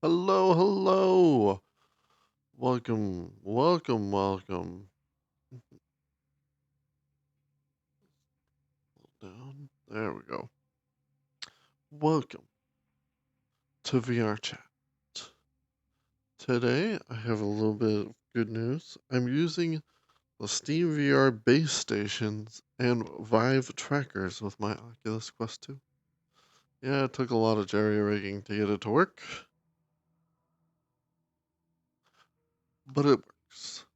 Hello, hello. Welcome, welcome, welcome. Down. There we go. Welcome to VRChat. Today, I have a little bit of good news. I'm using the Steam VR base stations and Vive trackers with my Oculus Quest 2. Yeah, it took a lot of jerry-rigging to get it to work, but it works.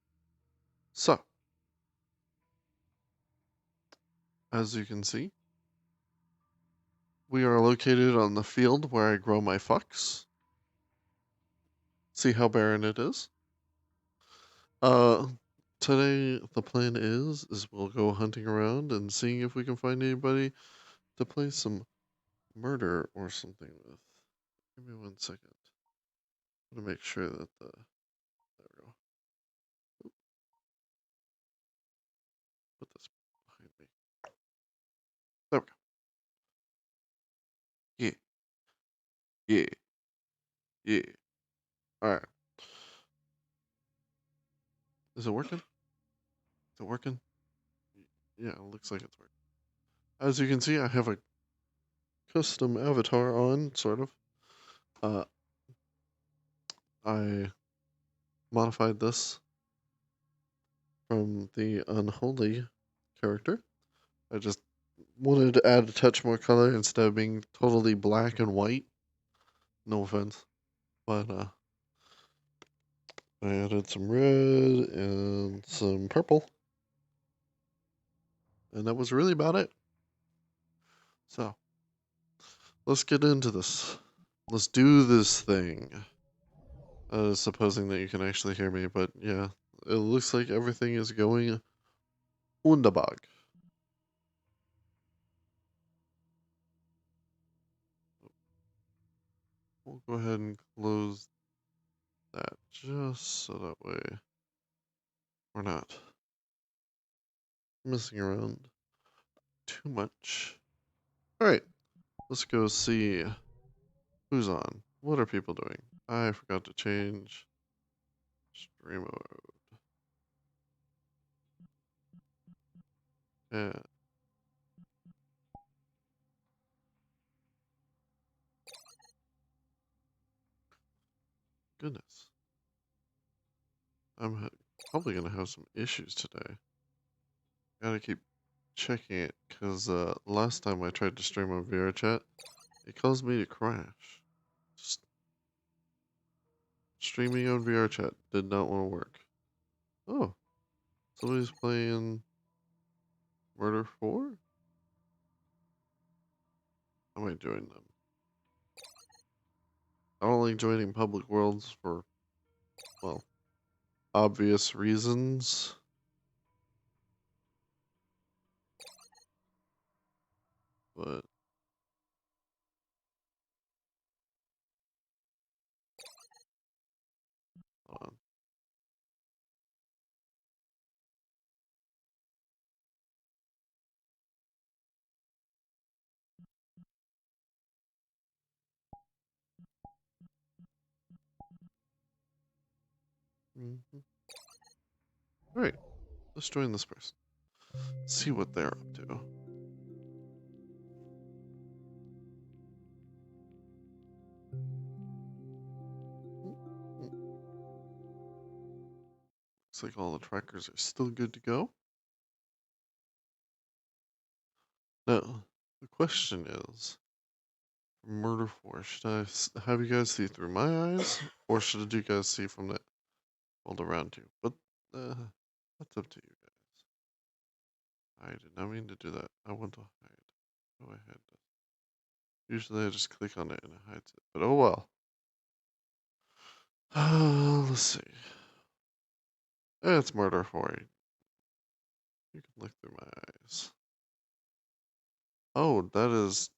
So, as you can see, we are located on the field where I grow my fucks. See how barren it is? Uh, Today the plan is we'll go hunting around and seeing if we can find anybody to play some murder or something with. Give me 1 second. I'm gonna make sure that there we go. Put this behind me. There we go. Yeah, yeah, yeah. All right. Is it working? Is it working? Yeah, it looks like it's working. As you can see, I have a custom avatar on, sort of. Uh, I modified this from the unholy character. I just wanted to add a touch more color instead of being totally black and white. No offense. But I added some red and some purple. And that was really about it. So, let's get into this. Let's do this thing. Supposing that you can actually hear me, but yeah, it looks like everything is going wunderbar. We'll go ahead and close that just so that way we're not messing around too much. Alright, let's go see who's on. What are people doing? I forgot to change stream mode. Yeah, goodness. I'm probably gonna have some issues today. Gotta keep checking it, because last time I tried to stream on VRChat, it caused me to crash. Just streaming on VRChat did not want to work. Oh, somebody's playing Murder 4? I might join them. I don't like joining public worlds for, well, obvious reasons. But hold on. Mm-hmm. Alright, let's join this person. See what they're up to. Looks like all the trackers are still good to go. Now, the question is, Murder 4, should I have you guys see through my eyes, or should you guys see from the world around you? But, that's up to you guys. I did not mean to do that. I want to hide. Go ahead. Usually I just click on it and it hides it, but oh well. Let's see. It's Murder 4. You can look through my eyes. Oh, that is...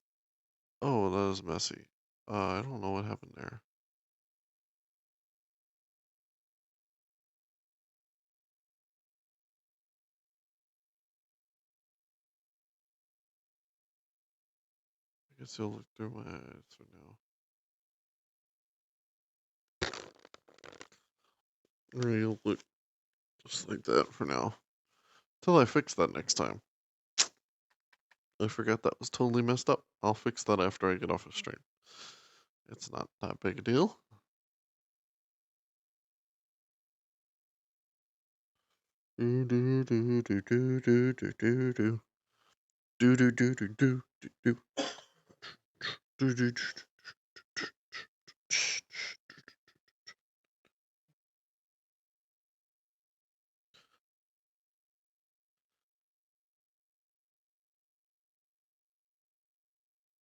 Oh, that is messy. I don't know what happened there. I guess you'll look through my eyes for now. You'll look just like that for now. Till I fix that next time. I forgot that was totally messed up. I'll fix that after I get off of stream. It's not that big a deal. Do do do do do do do do do. Do do do do do do do. Do do do.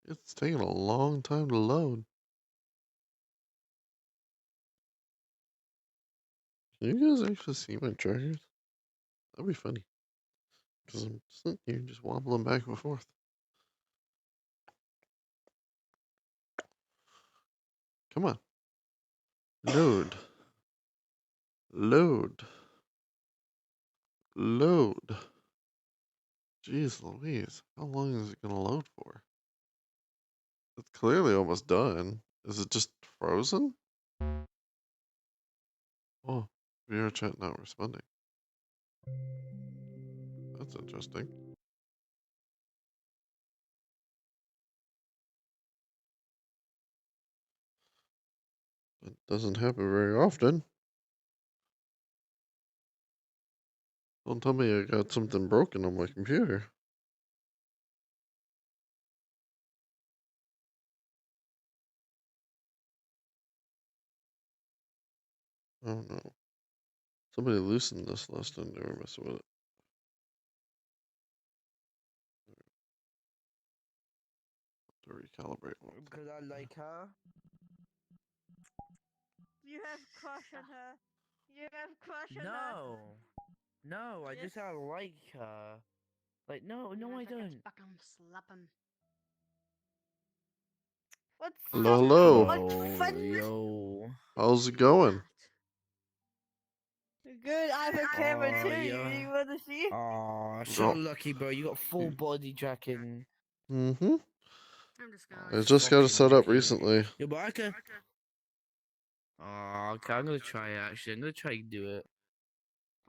It's taking a long time to load. Can you guys actually see my triggers? That'd be funny. Because I'm sitting here just wobbling back and forth. Come on. Load. Load. Load. Jeez Louise. How long is it going to load for? It's clearly almost done. Is it just frozen? Oh, VRChat not responding. That's interesting. It doesn't happen very often. Don't tell me I got something broken on my computer. Oh no. Somebody loosened this last time they were messing with it. To recalibrate. Because I like her. You have crush on her. You have crush on her. No, I Yes. just I like her. Like no, I don't. Fucking slap him. What's Hello, up? hello. What fun? Yo. How's it going? Good. I have a camera Oh, too. yeah. You want to see? Aw, so Oh. lucky, bro. You got full body tracking. Mm-hmm. I'm just Oh, gonna. I just got it set up lucky. recently. Yeah, but I can. Oh, okay. I'm gonna try it. Actually, I'm gonna try and do it.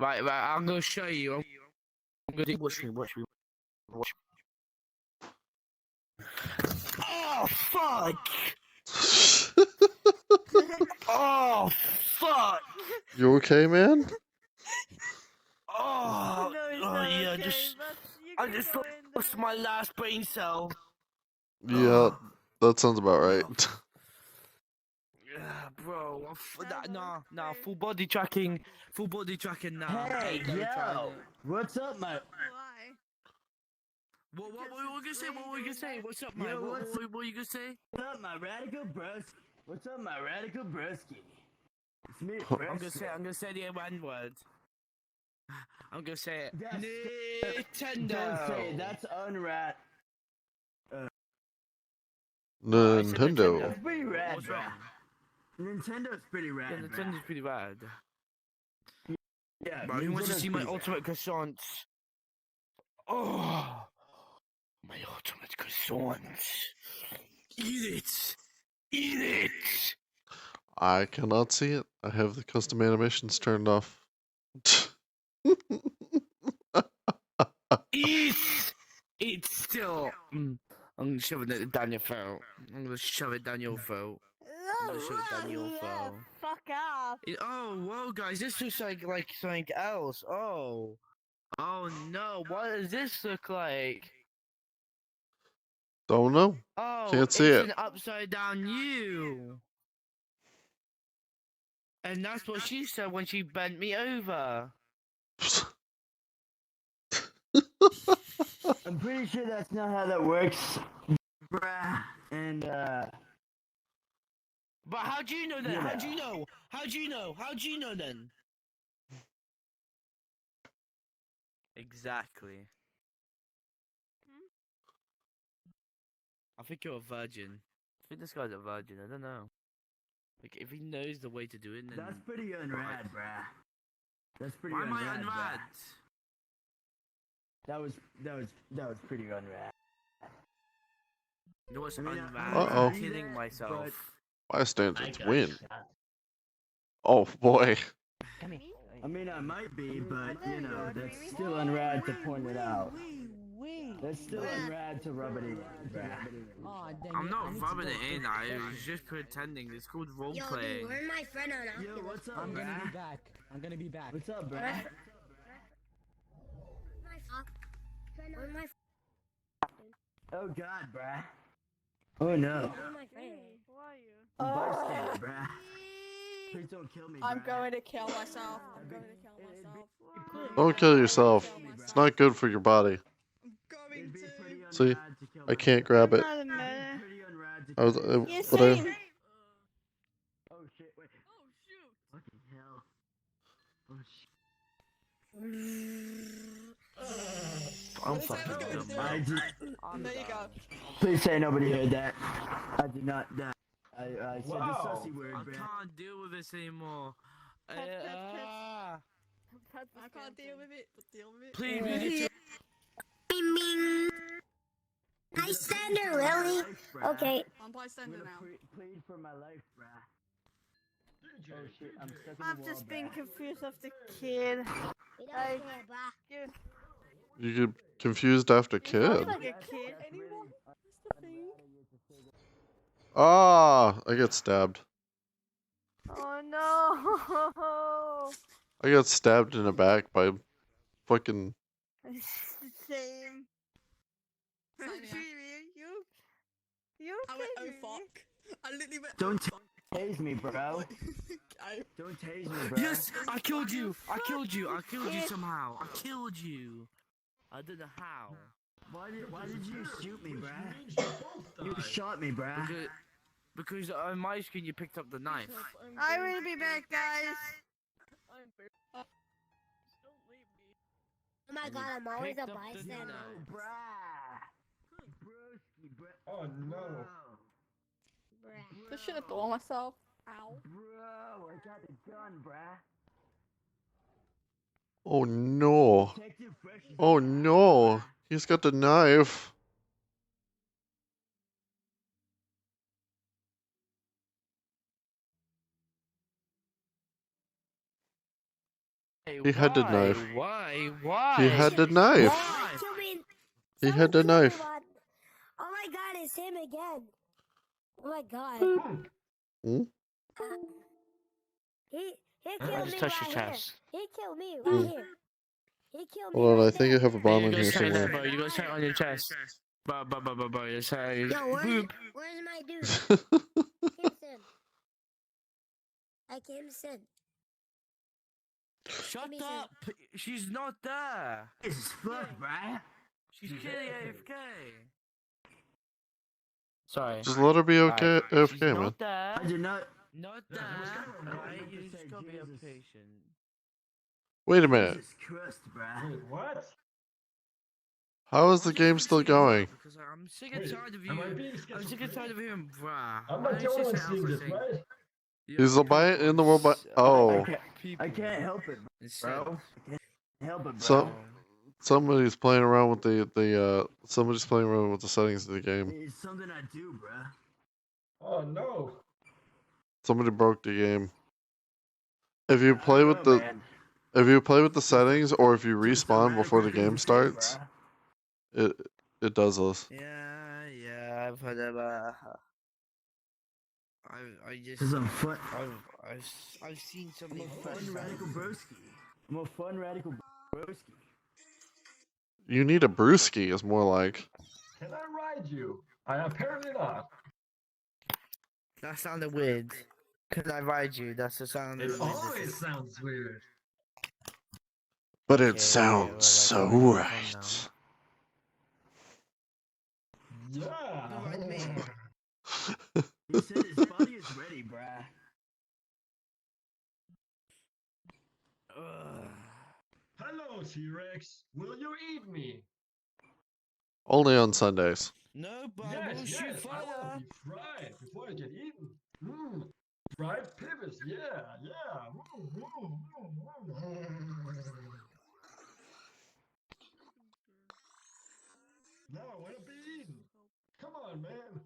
Right. I'm gonna show you. I'm gonna watch me. Watch me. Oh fuck! Oh fuck! You okay, man? Oh, No, it's oh not yeah. okay, Just but you I can just go in lost there. my last brain cell. Yeah, that sounds about right. Yeah, bro. That Nah, was great. full body tracking now. Hey, yo! What's up, my? Why? What Because were you gonna it's say? What were you gonna raining. say? What's up, Yo, man? what's What were you gonna say? up, my radical bros? What's up, my radical broski? It's me, I'm gonna say the one word. I'm gonna say it. Nintendo. Don't say it. That's unrad. I said Nintendo. That's pretty rad, What's bro. wrong? Nintendo's pretty rad. Yeah, Nintendo's pretty bad. Yeah, Bro, who wants to Nintendo's see my pretty ultimate croissants? Oh, my ultimate croissants. Eat it. Eat it. I cannot see it. I have the custom animations turned off. Eat. Eat still. I'm gonna shove it down your throat. I'm gonna shove it down your throat. I'm gonna shove it down your throat. Fuck off. Oh, whoa, guys, this looks like something else. Oh no, what does this look like? Don't know. Oh, Can't see it's it. an upside down U. And that's what she said when she bent me over. I'm pretty sure that's not how that works, bruh. And But how do you know then? You How do know. you know? How do you know? How do you know then? Exactly. I think you're a virgin. I think this guy's a virgin. I don't know. Like, if he knows the way to do it, then. that's pretty unrad, bruh. That's pretty Why am I unrad, bruh. unrad? That was pretty unrad. You know what's I mean, unrad? Uh-oh. I'm killing myself. Bystanders win. Oh boy. Come here. Me? I mean, I might be, but There you you know, are, that's Dreamy. still unrad to point it out. Wait. That's still Bruh. unrad to rub it in, bruh. Oh, dang I'm it. not I need to rubbing go. it in. I was just pretending. It's called role Yo, dude, playing. where's my friend on Yo, Oculus? what's up, I'm gonna be bruh? back. I'm gonna be back. What's up, bruh? My fuck. Where's my Oh God, bruh. Oh no. where's my friend? Hey, who are you? I'm bystander, bruh. Please don't kill me, bruh. I'm going to kill myself. I'm going to kill myself. Don't kill yourself. It's not good for your body. I'm going It'd be to. pretty See, unrad to kill I can't grab it. Not a It'd be minute. pretty unrad to I was, kill yourself. Yeah, but I, same. Oh shit, wait. Oh shoot! Fucking hell. Oh shit. I'm fucking dumb. I did. There you go. Please say nobody heard that. I did not die. I said the sussy word, I bruh. can't deal with this anymore. Pet, pet, pet. Ah. I can't deal with it, but deal with it. Please, we need to. Bing, bing. Bystander, really? Okay. I'm I'm bystander gonna now. plead for my life, bruh. Oh shit, I'm stuck in the I'm wall, just being bruh. confused of the kid. We don't Like, care, bruh. you you get confused after you talk kid. like a kid. Anyone? That's the thing. Ah, I get stabbed. Oh no! I got stabbed in the back by fucking. It's the same. Same here. Dreamy, you I went, okay, oh Dreamy? fuck. I literally went, Don't oh fuck. tase me, bro. I, Don't tase me, bro. Yes, I killed you. I killed you. I killed you somehow. I killed you. I don't know how. Why did you shoot me, bruh? You shot me, bruh. Because on my screen you picked up the knife. I will be back, guys. I'm very, don't leave me. Oh my god, I'm always picked a up the bystander. knife. Bruh. Broski, bruh. Oh no. Bruh. I should have thrown myself. Ow. Bro, I got the gun, bruh. Oh no. Detective Fresh is Oh back, no. bruh. He's got the knife. He had the knife. Why? Why? He had the knife. Why? Kill me. He Someone had the kill me, knife. bud. Oh my god, it's him again. Oh my god. Hmm? He I killed just me touched right your here. chest. He killed me Hmm. right here. He killed me Hold on, right I think I there. have a bomb You in go here straight there, somewhere. bro. You go straight on your chest. Bro, you're saying. Yo, Boop. where's my dude? Kimson. Hi, Kimson. Shut Give me up! She's not there! It's fuck, bruh. She's clearly AFK! Sorry. Just let her be okay, She's AFK, man. not there! I did not. Not there! Alright, you just gotta be patient. Wait a minute. Jesus Christ, bruh. Wait, what? How is the game still going? Because I'm sick and Wait, tired of am I you. being I'm sick and schizophrenic? tired of hearing brah. I'm Why not the don't only you one say seeing alpha this, thing? right? Yeah, He's a buy it in the world by. Oh. I can't help it, bro. I can't help it, bro. So somebody's playing around with somebody's playing around with the settings of the game. It's something I do, bruh. Oh no. Somebody broke the game. If you I play don't with know, the man. if you play with the settings or if you Just a respawn radical before the thing to game say, starts, bruh. it does this. Yeah, I've heard about. I just. Cause I'm fun. I've seen I'm something. a fun radical broski. I'm a fun radical broski. You need a brewski is more like. Can I ride you? I apparently not. That sounded weird. Could I ride you? That's the sound. It always sounds weird. But Okay, it sounds well, so like, I'm right. Yeah. Ride me. He said his body is ready, bruh. Hello, T-Rex. Will you eat me? Only on Sundays. No, but Yes, will shoot yes. I fire. want to be fried before I get eaten. Mmm. Fried vibz. Yeah, yeah. Now I want to be eaten. Come on, man.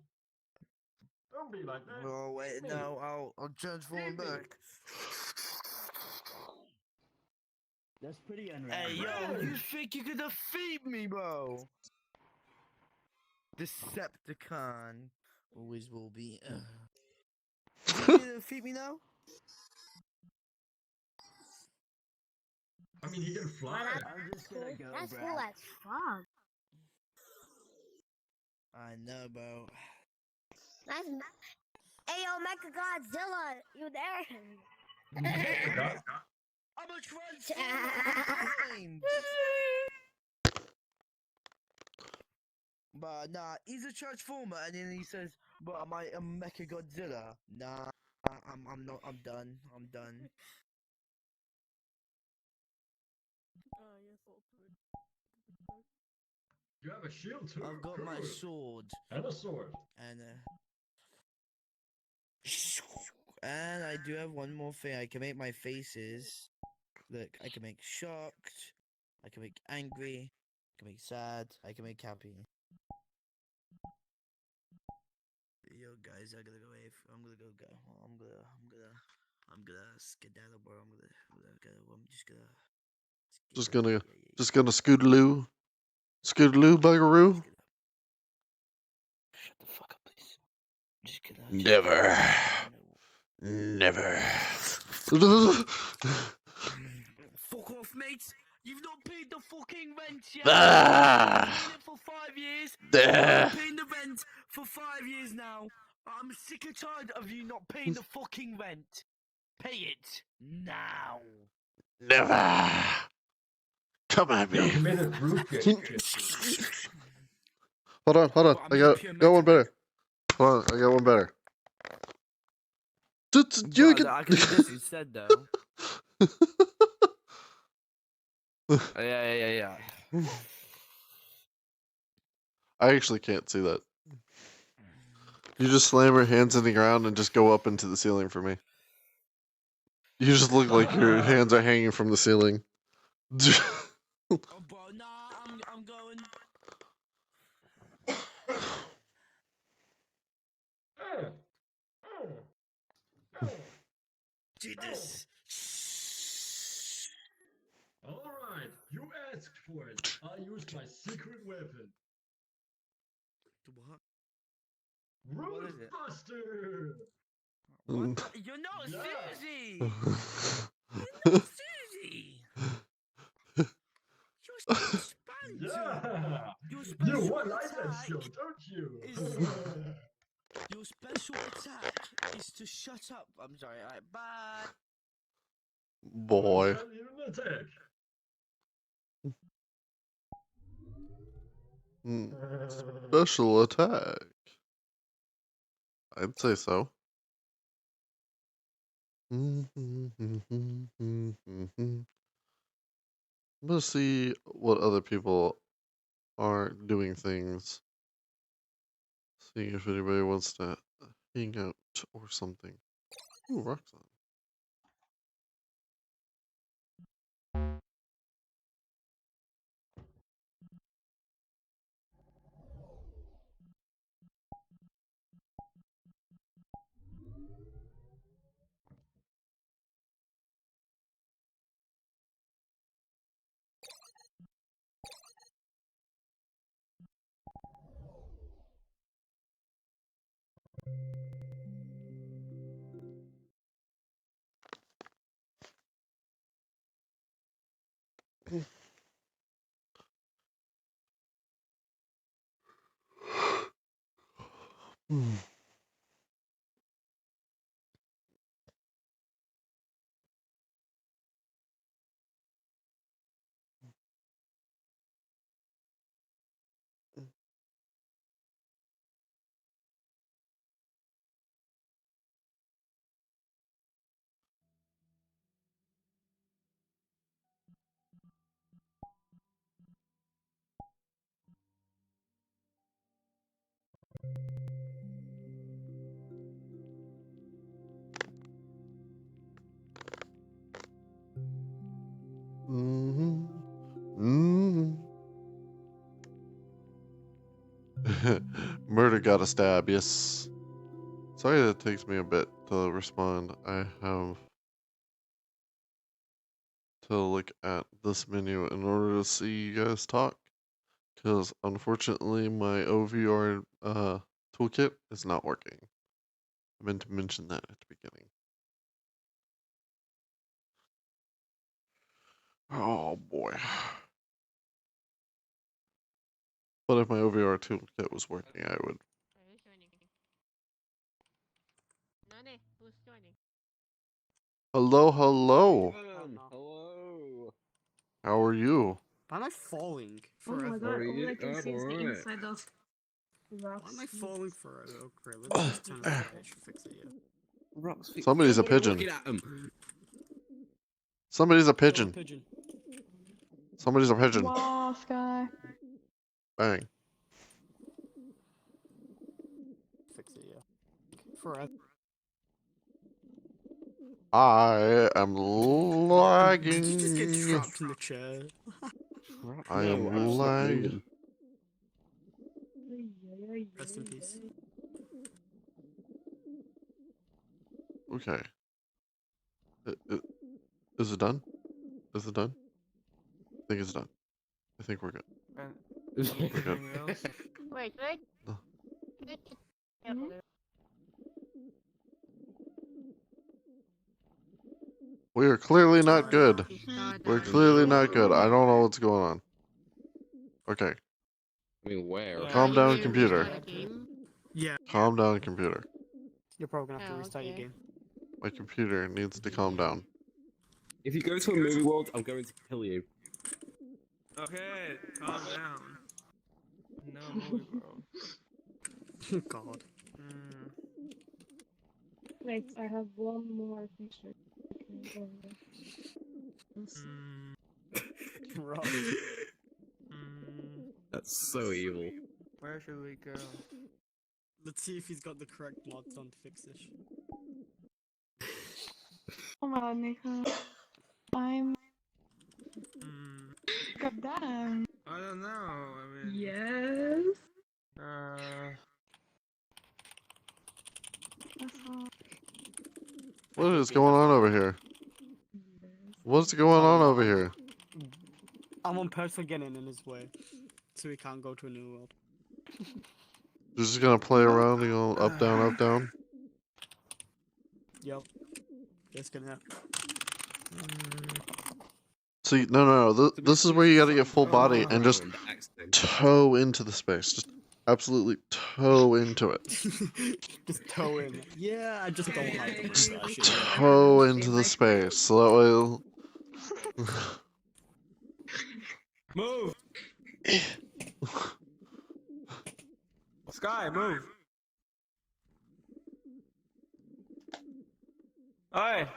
Don't be like that. Oh wait, Eat me. no, I'll transform Eat me. back. That's pretty unrandom. Hey, yo, you think you can defeat me, bro? Decepticon always will be. You think you can defeat me now? I mean, he can fly. I'm just gonna go, That's bro. cool as fuck. I know, bro. That's Hey, yo, Mecha Godzilla, you there? I'm a transformer. But nah, he's a transformer, and then he says, "But am I a Mecha Godzilla?" Nah, I'm not. I'm done. I'm done. Yes, I'll do it. You have a shield too. I've got my Cool. sword, And a sword. and I do have one more thing. I can make my faces. Look, I can make shocked. I can make angry. I can make sad. I can make happy. Yo, guys, I gotta go. I'm gonna go. I'm gonna skedaddle, bro. I'm Just gonna, yeah. just gonna scootaloo, bugaroo. Shut the fuck up, please. Just gonna. Never, never. Fuck off, mate. You've not paid the fucking rent yet. Ah! You've been in it for 5 years. Ah. You've been paying the rent for 5 years now. I'm sick and tired of you not paying the fucking rent. Pay it now. Never. Come at Yeah, me. he made his roof get Hold on. Well, I got one better. Hold on, I got one better. You can... I can do this instead, though. Yeah. I actually can't see that. You just slam your hands in the ground and just go up into the ceiling for me. You just look like your hands are hanging from the ceiling. Oh, bro, nah, I'm going. Do this. Alright, you asked for it. I used my secret weapon. What? Roof is it? Buster! What? You're not Yeah. Susie! You're not Susie! You're Spanzer! Yeah! Your You special one like that attack show, don't you? Your special attack is to shut up. I'm sorry, alright, bye! Boy. I need an attack. Special attack. I'd say so. I'm gonna see what other people are doing things. Seeing if anybody wants to hang out or something. Ooh, Roxanne. Murder got a stab, yes. Sorry that it takes me a bit to respond. I have to look at this menu in order to see you guys talk. Because unfortunately, my OVR toolkit is not working. I meant to mention that at the beginning. Oh boy. But if my OVR toolkit was working, I would. Who's joining? Nani, who's joining? Hello, hello. Hello. How are you? Why am I falling Oh my forever? god, all I I'm can see is the alright. inside of the Why rocks. am I falling forever? Okay, let's just turn on the page to fix it, yeah. Rocks. Somebody's a What are you pigeon. looking at 'em? Somebody's a Kill the pigeon. pigeon. Somebody's a pigeon. Wow, Sky. Bang. Fix it, yeah. Forever. I am Did you just get lagging. trapped in the chair? I No, am I'm just not lagging. moving. Rest in peace. Okay. Is it done? Is it done? I think it's done. I think we're good. We're good. Wait. No. We are clearly not good. We're clearly not good. I don't know what's going on. Okay. I mean, where? Calm down, computer. Yeah, Calm down, computer. you're probably gonna have to Oh, restart your okay. game. My computer needs to calm down. If you go to a movie world, I'm going to kill you. Okay, calm down. No movie, bro. God. Wait, I have one more picture. Rob. That's so evil. Where should we go? Let's see if he's got the correct mods on to fix this. Oh my god, Nico. I'm. God damn. I don't know. I mean, Yes. That's all. What is going on over here? What's going on over here? I'm on personal getting in his way, so he can't go to a new world. Just gonna play around and go up, down, up, down? Yep. That's gonna happen. See, no. This is where you gotta get full body and just toe into the space. Just absolutely toe into it. Just toe in. Yeah, I just don't like to Just do that shit. toe into the space. So that way. move! Sky, move! Alright!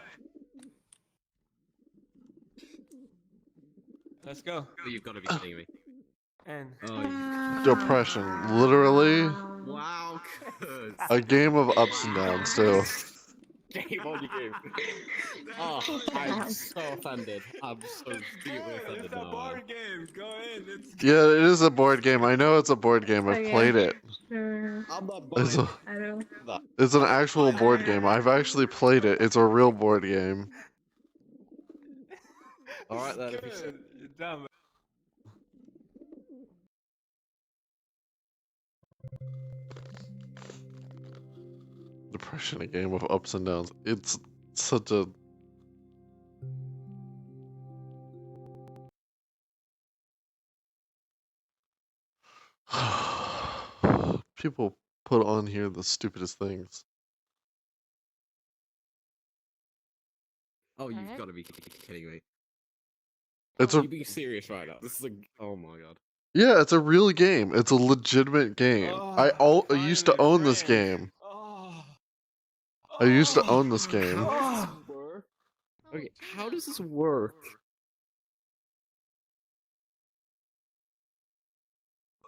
Let's go. Oh, you've got to be kidding me. And Depression. Literally Wow, good. a game of ups and downs, too. Game on your game. Oh, I'm so offended. I'm so deeply offended it's a now. board game. Go in. It's Yeah, it is a board game. I know it's a board game. I've played it. Sure. I'm not It's, buying I don't. that. it's an actual board game. I've actually played it. It's a real board game. Alright then, if you good. say. You're dumb. Depression, a game of ups and downs. It's such a... People put on here the stupidest things. Oh, you've got to be kidding me. It's Are a... you being serious right now? This is a. Oh my god. Yeah, it's a real game. It's a legitimate game. I used to own this game. I used to own this game. How does this work? Okay, how does this work?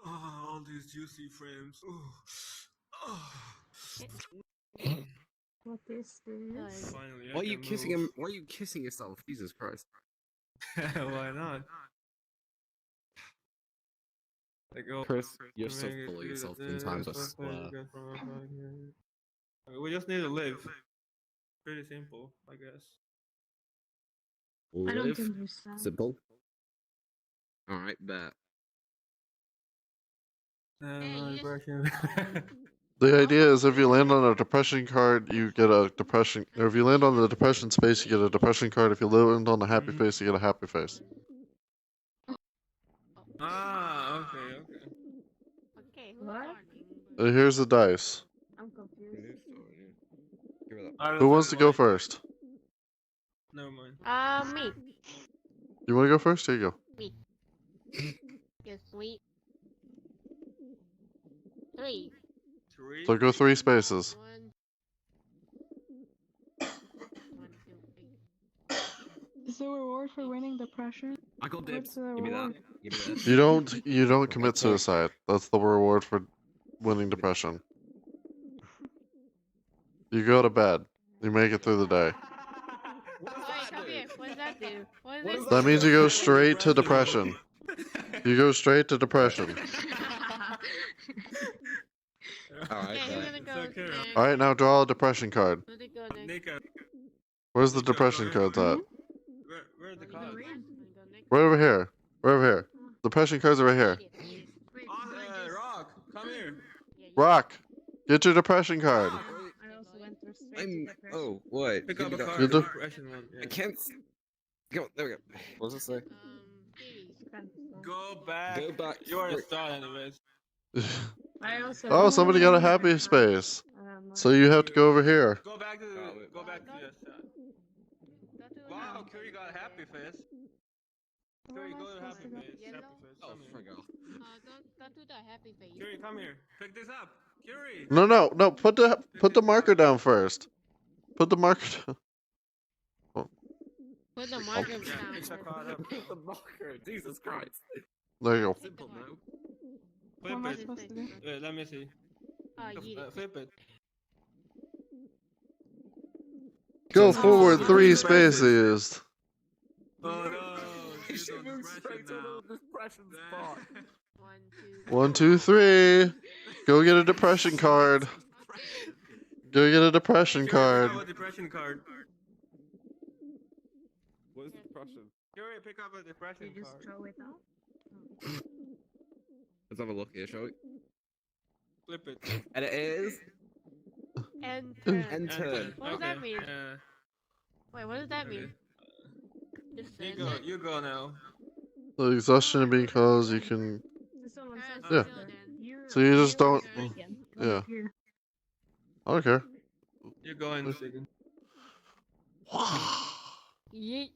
Oh, all these juicy frames. What is this? Finally, Why are you kissing him? Why are you kissing yourself? Jesus Christ. Why not? Like, oh, Chris, you're so full of yourself sometimes, I swear. We just need to live. Pretty simple, I guess. I don't Live. understand. Simple. Alright, bet. Depression. The idea is if you land on a depression card, you get a depression. Or if you land on the depression space, you get a depression card. If you land on the happy face, you get a happy face. Ah, okay, okay. Okay, who's What? starting? Here's the dice. I'm confused. Give it I Who don't wants to know go why. first? Never mind. Me. You want to go first? Here you go. Me. You're sweet. 3. 3. So go 3 spaces. 1. 1, 2, 3. Is there a reward for winning depression? I got dibs. What's the Give me that. reward? Give me this. You don't commit suicide. That's the reward for winning depression. You go to bed. You make it through the day. What does Wait, that come do? here. What does that do? What What does does that That means you go straight to Depression. depression. You go straight to depression. Alright, Okay, bet. who's gonna go It's okay. next? Alright, now draw a depression card. Who's gonna go next? Nico, Where's the Nico, depression go cards at? where's the Wanna go card? next? Wanna go next? Right over here. Right over here. Depression cards are right here. Rock, come here. Yeah, you- Rock, get your depression card. Rock, I also went through straight I'm. to depression. Oh, what? pick Give up me a that. card. You do- Depression one. I Yeah. can't. Go. There we go. What does it say? Please. Kind of fun. Go back. Go back. You are a star, anyways. I also Oh, somebody got a happy space. So you have to go over here. Go back to Oh, wait. go back to your shot. Go to Wow, Curry got a happy face. Curry, go to happy face. Yellow? Happy face. Oh, Come here. frig off. go to the happy face. Curry, come here. Pick this up. Curry. No. Put the marker down first. Put the marker down. Put the marker Yeah, down. pick the card up. The marker. Jesus Christ. There you go. Simple now. What am I Flip supposed to do? it. Wait, let me see. Yeet it. Flip it. Go Oh, forward no. 3 spaces. Oh no. You she's should on move depression straight to now. the depression spot. 1, 2. 1, 2, 3. Go get a depression card. Go get a depression Curry, card. pick up a depression card. What is depression? Curry, pick up a depression You just card. throw it out? Let's have a look here, shall we? Flip it. And it is. And End turn. What does that mean? Yeah. Wait, what does that Okay. mean? Just You says go. it. You go now. The exhaustion because you can. Someone says Yeah. that. So you just don't. Vegan. Yeah. Here. I don't care. You go in a second. Yeet.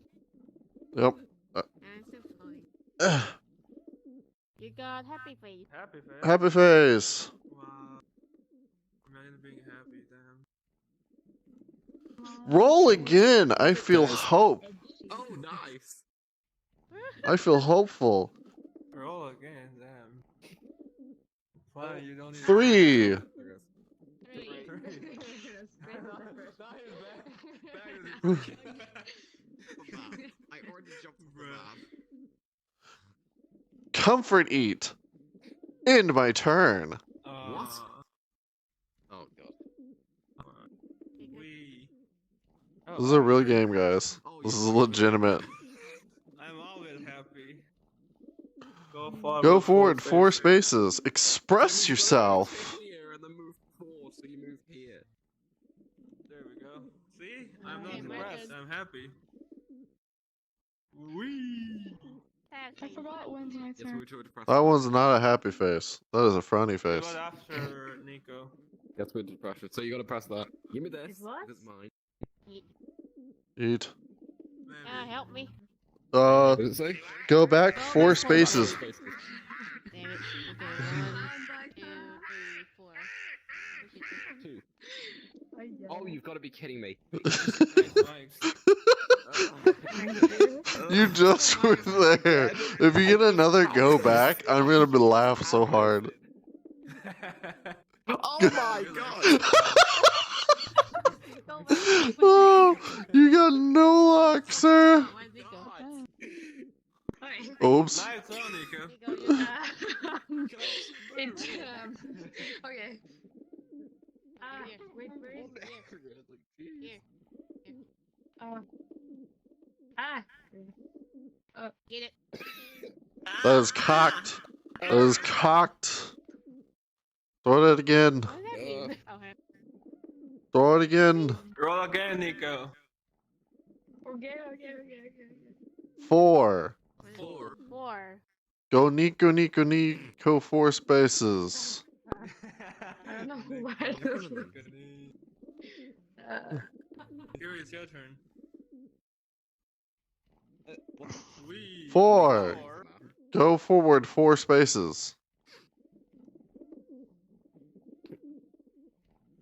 Yep. And so funny. You got happy face. Happy face. Happy face. Wow. Imagine being happy, damn. Roll again. I feel hope. Oh, nice. I feel hopeful. Roll again, damn. Fine, you don't need 3. 3. I already jumped for that. Comfort eat. End my turn. What? Oh god. We. This is a real game, guys. Oh, This yeah. is legitimate. I'm always happy. Go forward. Go forward 4 spaces. Express yourself. Here and then move 4, so you move here. There we go. See? I'm not Okay, my depressed. turn. I'm happy. Wee. I forgot when's my Yes, we turn. were too depressed. That one's not a happy face. That is a frowny You face. got after Nico. Yes, we're depression. So you gotta press that. Give me this. Is what? If it's mine. Eat. Help me. Uh, What does it say? go back Go 4 back spaces. Damn it. Okay, 1, 2, 3, 4. 2. Oh, yeah. Oh, you've got to be kidding me. Thanks. You just were there. If you get another go back, I'm gonna laugh so hard. Oh my god! Oh, you got no luck, sir. Where does it go? Oops. Nice one, Nico. Nico, you It's okay. Here. Wait, where is Here. Ah, That is cocked. That is cocked. Throw it again. What does that mean? Okay. Throw it again. Roll again, Nico. Okay. 4. What is it? 4. Go Nico, Nico, Nico, 4 spaces. I don't know why. Here it's your turn. Wee. 4. Go forward 4 spaces.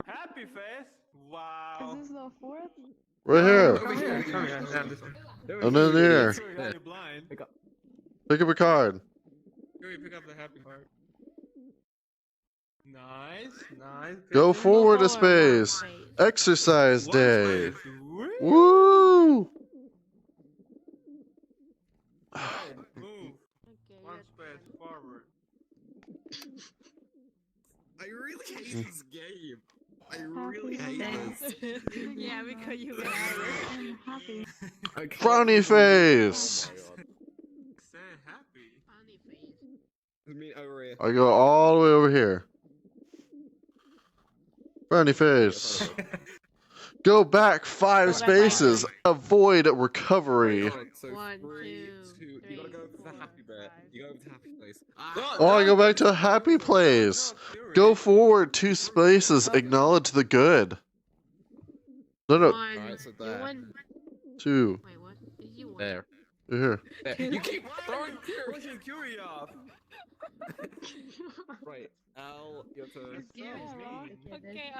Happy face. Is Wow. this the 4th? Right here. Over here. Come here. Yeah, this one. And then here. Sorry, you're blind. Pick up a card. Here we pick up the happy part. Nice. Go Good. forward a Forward, space. one space. Exercise One day. space. Woo. Woo! Move. Okay, One space forward. I really hate this game. I really hate this. Yeah, because you I'm happy. I can't Frowny believe- face. Oh my god. Say happy. funny face. I mean, over here. I go all the way over here. Frowny face. Go back 5 Go back spaces. Avoid recovery. God, so 1, 3, 2, 2. You gotta go over to the happy bit. You go over to the happy place. Oh, I go back to a happy place. Go forward 2 spaces. Acknowledge the good. No. 1. Alright, so You there. won. 2. Wait, what? Is you won? There. Here. There. You keep throwing Push your Curie off. Right. Al, your turn. Yeah, Okay,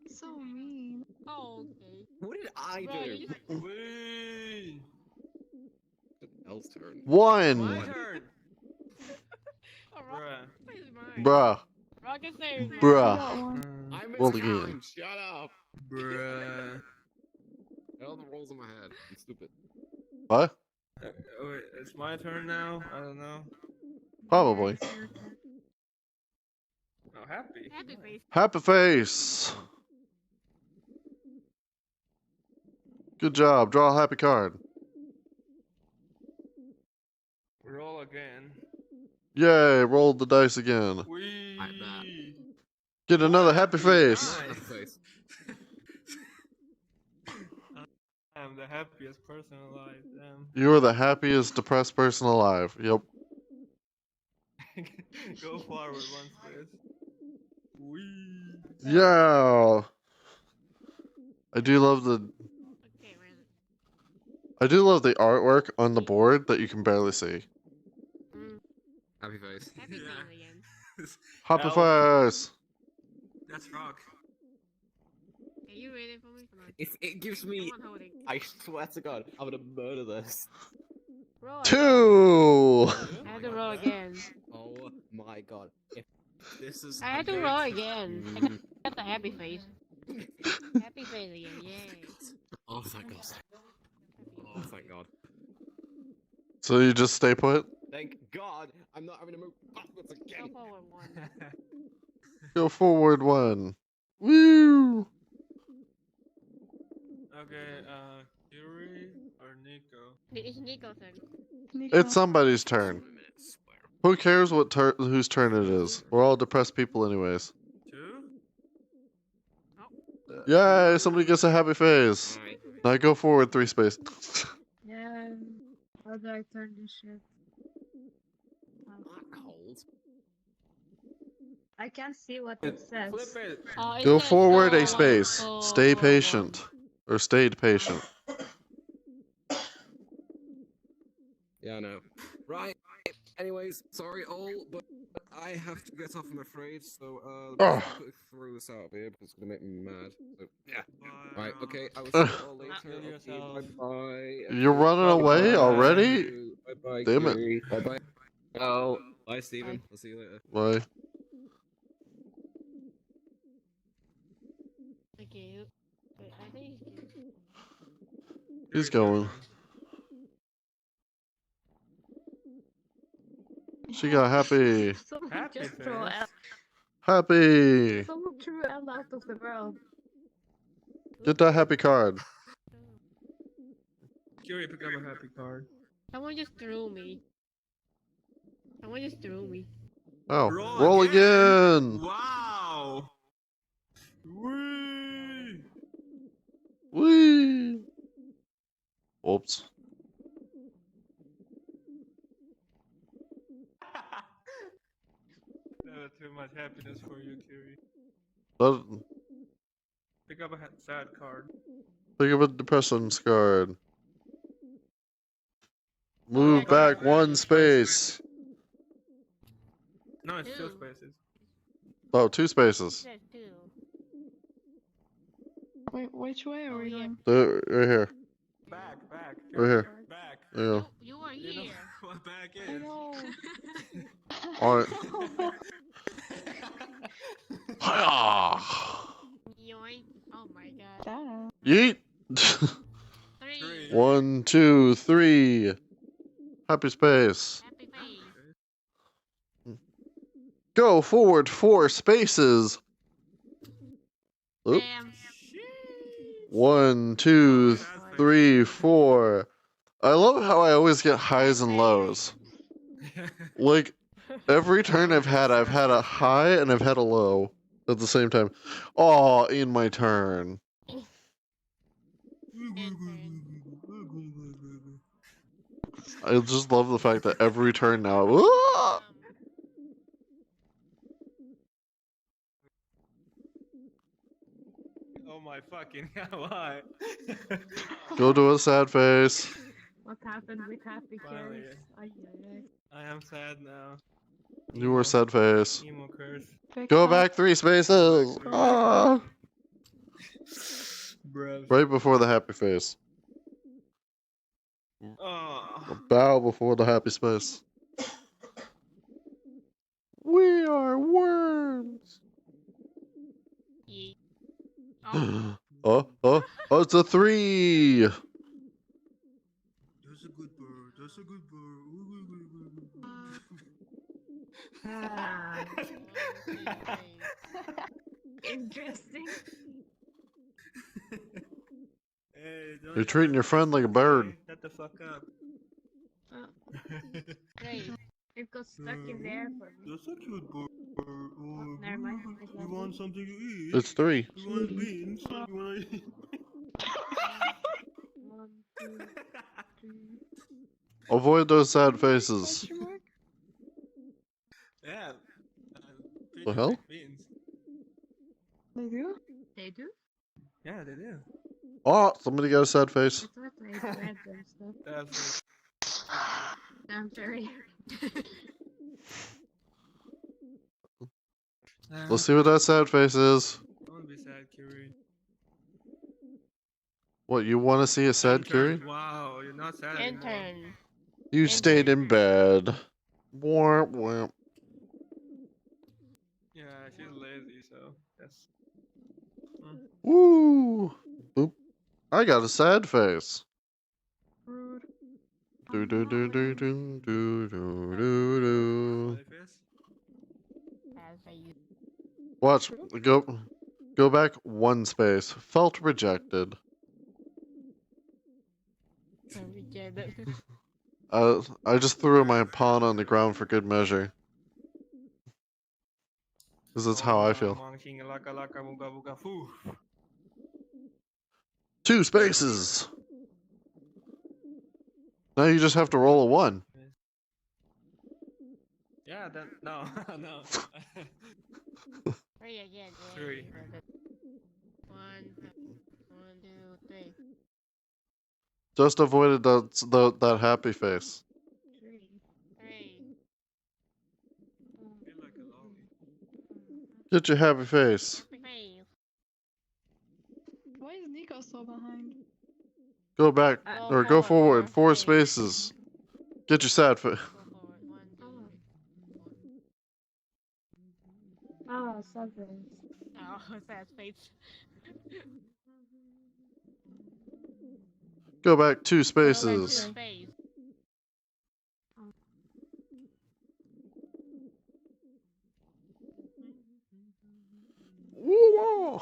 so mean. oh, okay. What did I Bro, do? you just- Wee. Al's turn. 1. My turn. Oh, Rock, Bruh. wait, it's mine. Bruh. Rocket saves me. Bruh. I'm Roll in again. time. Shut up. Bruh. All the rolls in my head. I'm stupid. What? Wait, it's my turn now? I don't know. Probably. Oh, happy. Happy face. Happy face. Good job. Draw a happy card. Roll again. Yay, rolled the dice again. Wee. Like that. Get another happy face. Nice. Happy face. I'm the happiest person alive. Damn. You are the happiest depressed person alive. Yep. Go forward one space. Wee. Yeah. I do love the Okay, man. I do love the artwork on the board that you can barely see. Happy face. Happy Yeah. face again. Happy Ow. face. That's rock. Are you waiting for me? Come on. It gives me. Come on, holding. I swear to God, I'm gonna murder this. Roll again. 2. I had to roll again. Oh my God. If this is. I had to roll again. I Mm. got the happy face. Happy face again, yay. Oh, thank God. Oh, thank God. So you just stay put? Thank God I'm not having to move backwards Go again. forward 1. Go forward 1. Woo! Okay, Curie or Nico? It's Nico's turn. It's somebody's turn. Who cares what whose turn it is? We're all depressed people anyways. 2? Yay, somebody gets a happy face. Alright. Now go forward 3 spaces. Yeah. How do I turn this shit? Cold. I can't see what it says. Flip it. Oh, it Go says forward a go space. one, Stay go patient. one. Or stayed patient. Yeah, I know. Right. Anyways, sorry all, but I have to get off, I'm afraid. So, Ugh. quick throw this out of here because it's gonna make me mad. So, yeah. Bye, Right. Rock. Okay. I will see you all later. Kill Okay, yourself. bye. You're running away Bye. already? Bye bye. Damn it. Bye bye. Oh. Bye, Steven. Bye. I'll see you later. Why? Okay. Wait, I think He's going. She got happy. Someone Happy just threw face. L. Happy. Someone threw L out of the world. Get that happy card. Curie, pick up a happy card. someone just threw me. Someone just threw me. Oh, roll again! Wow! Whee! Whee! Oops. That was too much happiness for you, Kiri. That, Pick up a sad card. think of a depression card. Oh, Move back yeah, one that's right. space. No, it's two Two. spaces. Oh, 2 spaces. There's two. Wait, which way are Oh, we yeah. going? Right here. Back. Right here. Back. There you go. You were You know here. what back I is? know. Alright. Yoink. Oh my god. That. Yeet! 3. 1, 2, 3. Happy space. Happy face. Go forward 4 spaces. Oop. Damn. 1, 2, 3, 4. I love how I always get highs and lows. Like, every turn I've had a high and I've had a low at the same time. Oh, in my turn. I just love the fact that every turn now. Ah! Oh my fucking hell, why? Go to a sad face. What happened with happy Finally. kids? Ay, ay, I am sad now. You were sad face. Emo curse. ay. Go back 3 spaces. Ah! Bruh. Right before the happy face. Oh. Bow before the happy space. We are worms. Yeet. Oh, it's a 3. That's a good bird. That's a good bird. Ah, One, two, three. interesting. Hey, don't You're treating your friend like a bird. Shut the fuck up. Oh, Great. it got stuck in there for me. That's a cute bird. Oh, Never mind. you want something to eat? It's 3. You want beans? You want to eat? 1, 2, 3. Avoid those sad faces. Question mark? Yeah. The hell? Beans. They do? They do? Yeah, they do. Oh, somebody got a sad face. I thought I read their stuff. That's I'm sorry. Let's see what that sad face is. Don't be sad, Kiri. What, you want to see a sad Curie? Wow, you're not sad anymore. Intern. You stayed in bed. Womp womp. Yeah, she's lazy, so that's. Woo! Boop. I got a sad face. Rude. Do do do do do do do do do. As I used Watch. Go back 1 space. Felt rejected. to reject it. I just threw my pawn on the ground for good measure. Because that's how I feel. 2 spaces! Now you just have to roll a 1. Yeah, then no, no. 3 again. 3. 1, 2, 3. Just avoided that happy face. 3. Feel like a lolly. Get your happy face. Happy face. Why is Nico so behind? Go back, or go forward. 4 Three. spaces. Get your sad face. Go forward. 1, 2, 3. Oh, something. Oh, sad face. Go back 2 Go spaces. back to space. Woo!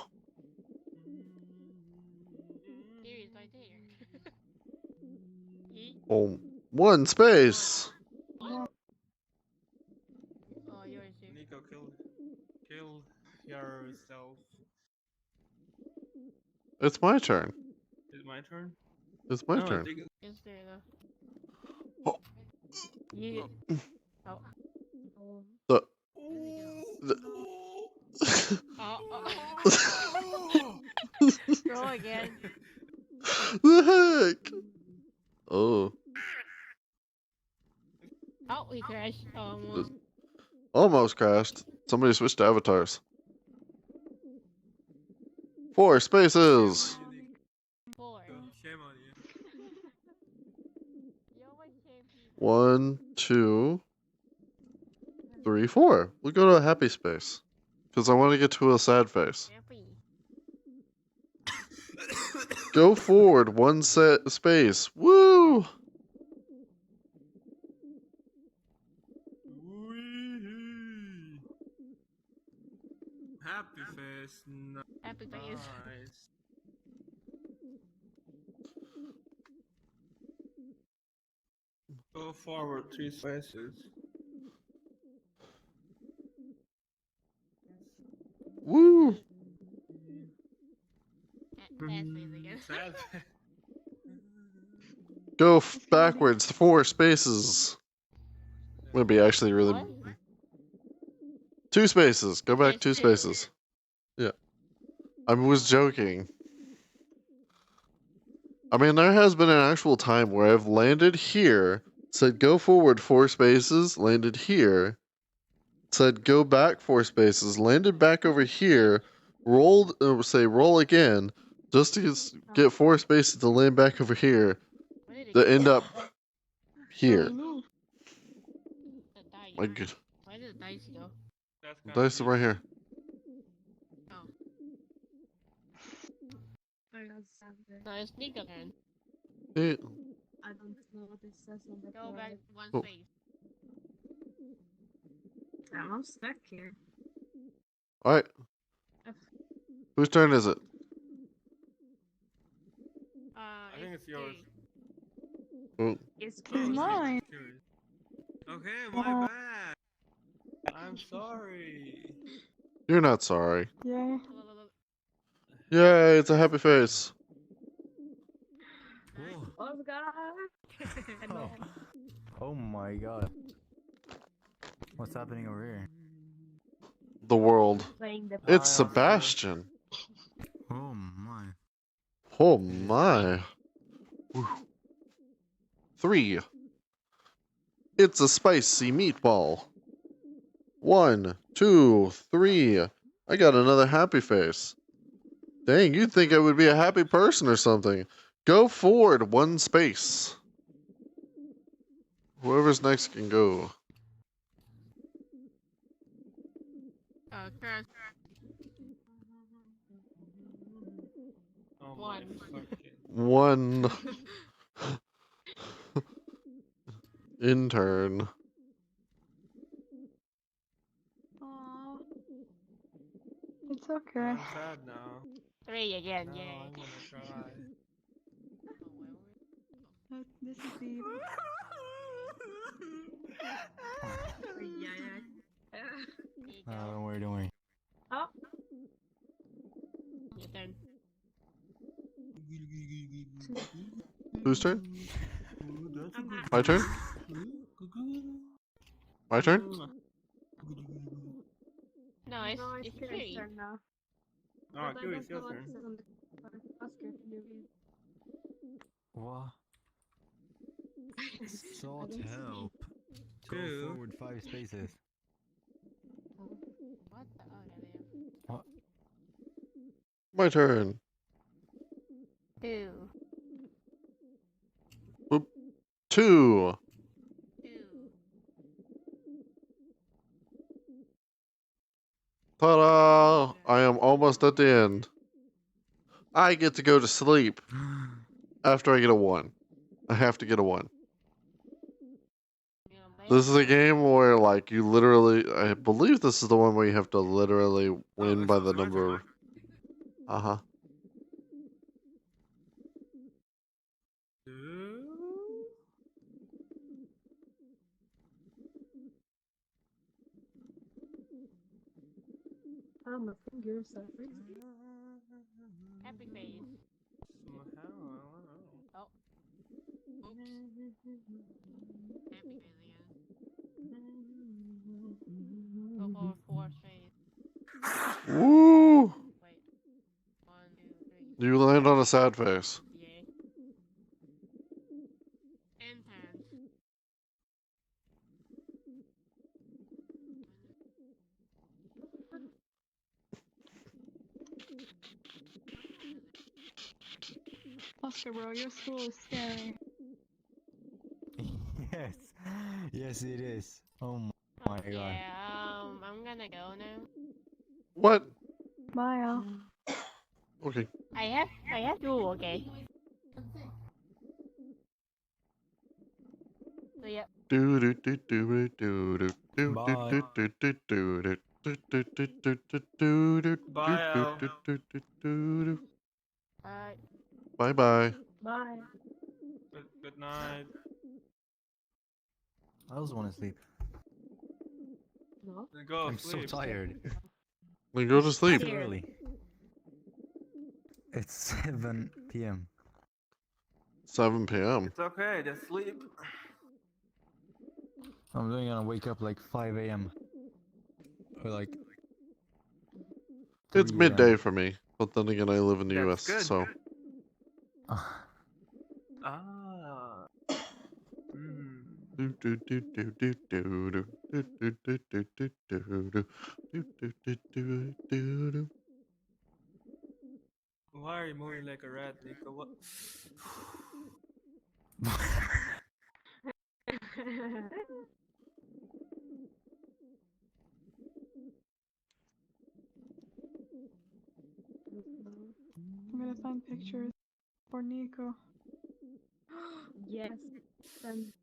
Here is right there. Yeet. Oh, 1 space. yourself. It's my turn. Is it my turn? It's my No, turn. take it. Is there Oh. You. Oh. Oh. The. There we go. Roll again. The heck? Oh. Oh, he crashed. Almost. Almost crashed. Somebody switched to avatars. 4 spaces. 4. Shame on you. You always shame people. 1, 2, 3, 4. We'll go to a happy space. Because I want to get to a sad face. Happy. Go forward 1 space. Woo! Wee-hee. Happy face. Happy face. Nice. Go forward 3 spaces. Woo! Sad face again. Sad. Go backwards 4 spaces. I'm gonna be actually really. What? 2 spaces. Go back 2 There's 2. spaces. Yeah. I was joking. I mean, there has been an actual time where I've landed here, said go forward 4 spaces, landed here, said go back 4 spaces, landed back over here, rolled, say roll again, just to get 4 spaces to land back over here, Where did it to go? end up here. The dice. My good. Where did the dice go? That's kinda Dice are deep. right here. Oh. I got something. No, it's sneak again. Hey, I don't know what it says on the Go back card. 1 Oh. space. I'm stuck here. alright. Whose turn is it? I think it's yours. 3. Oh, It's Oh, mine. it's yours. Okay, my bad. I'm sorry. you're not sorry. Yeah. Yay, it's a happy face. Oh god. No. Oh my god. What's happening over here? The world. Playing the It's Hi, Sebastian. Oh my. Oh my. Whew. 3. It's a spicy meatball. 1, 2, 3. I got another happy face. Dang, you'd think I would be a happy person or something. Go forward 1 space. Whoever's next can go. Crash. Oh my 1. fucking. 1 intern. Aww. It's okay. I'm sad now. 3 again, Now yay. I'm gonna cry. This is the. Don't worry, don't worry. Oh. Your turn. Whose turn? I'm back. My turn? My turn? No, it's No, it's Kira's 3. turn now. Oh, But I Kiwi, don't it's your know what turn. it says on the card. Oscar, can you read? What? Sought I don't see. help. Go 2. forward 5 spaces. What the? Oh, yeah, What? My turn. there. 2. 2. Ta-da! I am almost at the end. I get to go to sleep after I get a 1. I have to get a 1. This is a game where, like, you literally... I believe this is the one where you have to literally win by the number of... Uh-huh. Oh, my fingers are freezing. Happy face. Oh. Oops. Happy face again. Go for fourth face. Woo! Wait. 1, 2, 3. You land on a sad face. Yay. And pants. Oscar, bro, your school is scary. Yes. Yes, it is. Oh my god. Yeah, I'm gonna go now. What? Bye, Al. Okay. I have to, okay. So yeah. Do do do do do do do Bye. do do do do do. Bye, Al. Bye. Bye bye. Bye. Good night. I also want to sleep. No. Go I'm sleep. so tired. Then go to sleep. It's early. It's 7 p.m. 7 p.m. It's okay, just sleep. I'm only gonna wake up like 5 a.m. Or like. It's 3 midday a.m. for me, but then again, I live in the That's U.S., good. so. Ah. Mm. Why are you moving like a rat, Nico? What? I'm gonna find pictures for Nico. Yes, send me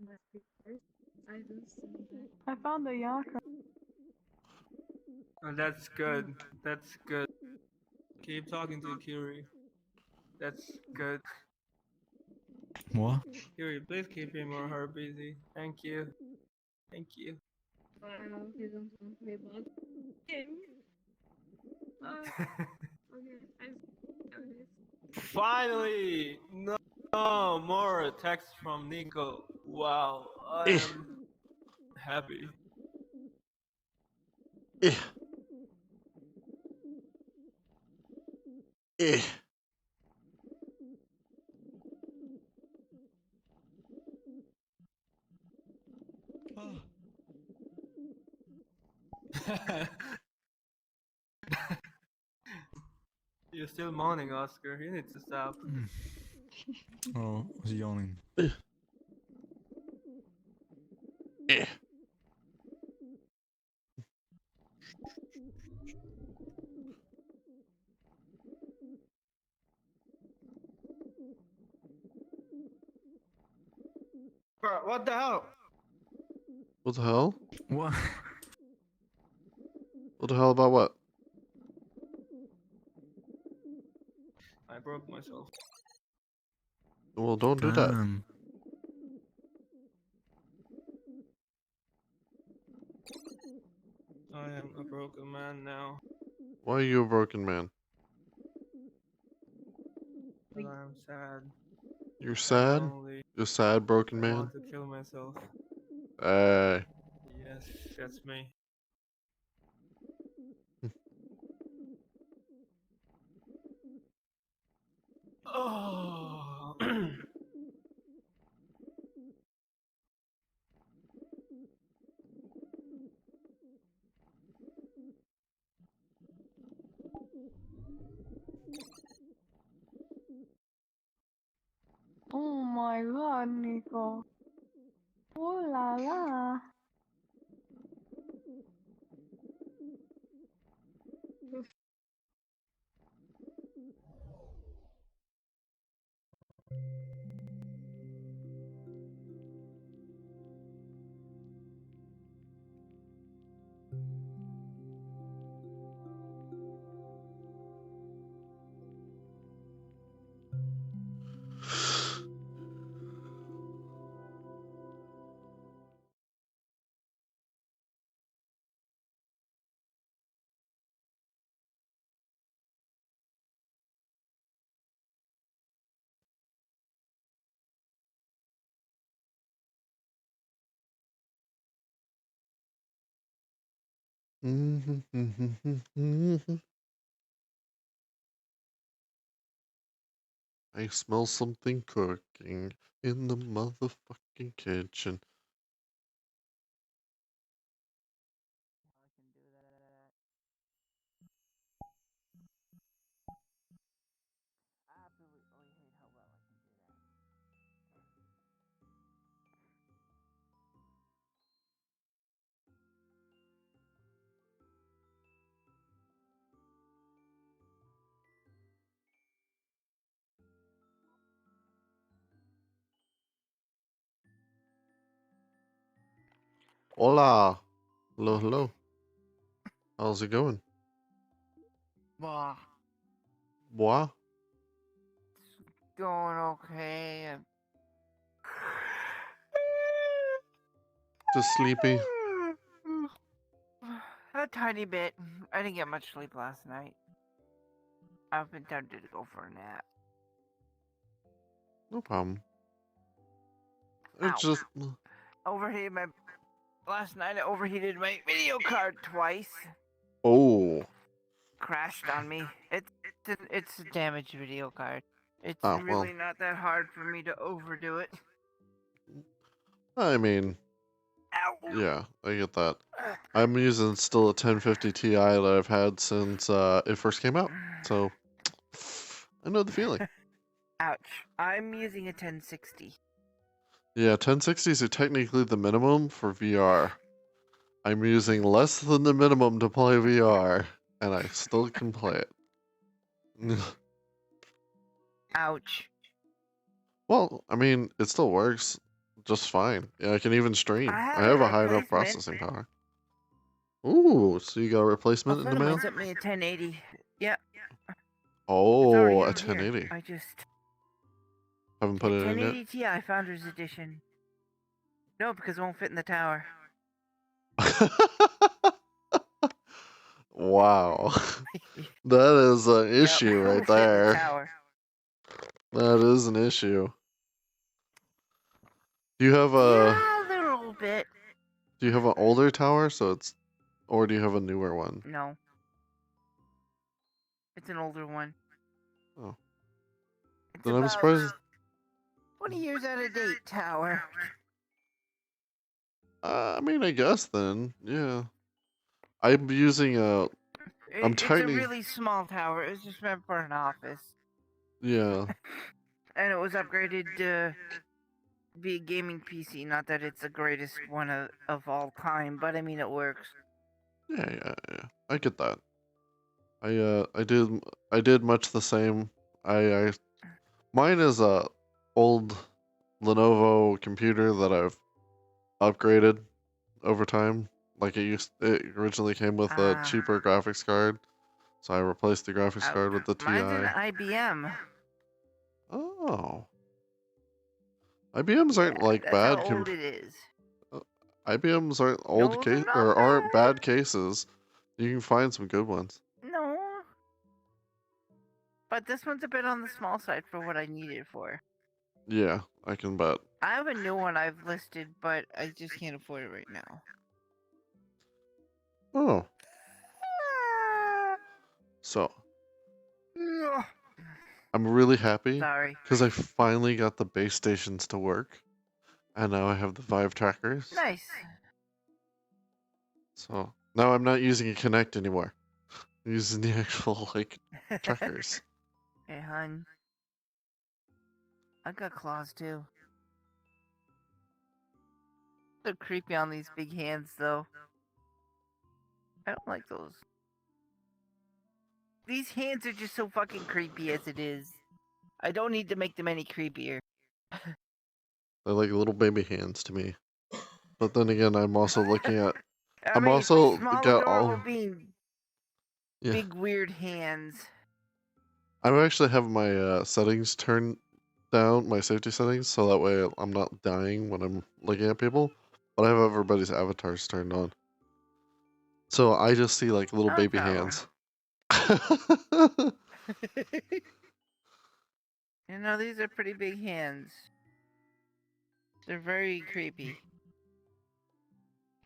my pictures. I will send that. I found the Yaka. Oh, that's good. That's good. Keep talking to Kiri. That's good. What? Kiri, please keep him or her busy. Thank you. Thank you. He doesn't want me, but him. Okay, Finally! No more text from Nico. Wow, I am happy. Eh. Eh. You're still moaning, Oscar. You need to stop. Oh, I was yawning. Eh. Bro, what the hell? What the hell? What? What the hell about what? I broke myself. Well, don't do that. Damn. I am a broken man now. Why are you a broken man? But I am sad. You're and sad? lonely. You're sad, broken I man? want to kill myself. Hey. Yes, that's me. Oh. Oh my god, Nico. Oh la la. I smell something cooking in the motherfucking kitchen. Hola. Hello, hello. How's it going? Bah, Bois? going okay. Just sleepy. A tiny bit. I didn't get much sleep last night. I've been tempted to go for a nap. No problem. Ow. It's just... Overheated my... Last night I overheated my video card twice. Oh. Crashed on me. It's a damaged video card. It's Ah, well. really not that hard for me to overdo it. I mean... Ow. Yeah, I get that. I'm using still a 1050 Ti that I've had since it first came out. So... I know the feeling. Ouch. I'm using a 1060. Yeah, 1060s are technically the minimum for VR. I'm using less than the minimum to play VR, and I still can play it. Ouch. Well, I mean, it still works just fine. Yeah, I can even stream. I have a high enough processing power. Ooh, so you got a replacement in the mail? Sent me a 1080. Yeah. Oh, a 1080. I just... Haven't put it in yet? 1080 Ti Founders Edition. No, because it won't fit in the tower. Wow. That is an issue right there. That is an issue. Do you have a... Yeah, a little bit. Do you have an older tower, so it's... Or do you have a newer one? No. It's an older one. Oh. It's Then I'm about surprised... 20 years out of date tower. I mean, I guess then, yeah. I'm using a... It's a really small tower. It was just meant for an office. Yeah. And it was upgraded to be a gaming PC. Not that it's the greatest one of all time, but I mean, it works. Yeah. I get that. I did much the same. Mine is a old Lenovo computer that I've upgraded over time. Like it originally came with a cheaper graphics card, so I replaced the graphics card with the TI. Mine's an IBM. Oh. IBMs aren't like That's bad. how old it is. IBMs aren't old case or aren't bad cases. You can find some good ones. No. But this one's a bit on the small side for what I need it for. Yeah, I can bet. I have a new one I've listed, but I just can't afford it right now. Oh. So. I'm really happy. Sorry. Because I finally got the base stations to work. And now I have the Vive trackers. Nice. So now I'm not using a Kinect anymore. I'm using the actual, like, trackers. Hey, hun. I got claws too. They're creepy on these big hands, though. I don't like those. These hands are just so fucking creepy as it is. I don't need to make them any creepier. They're like little baby hands to me. But then again, I'm also looking at... I mean, also small, got adorable all... being Yeah. big weird hands. I actually have my settings turned down, my safety settings, so that way I'm not dying when I'm looking at people. But I have everybody's avatars turned on. So I just see like little baby hands. You know, these are pretty big hands. They're very creepy.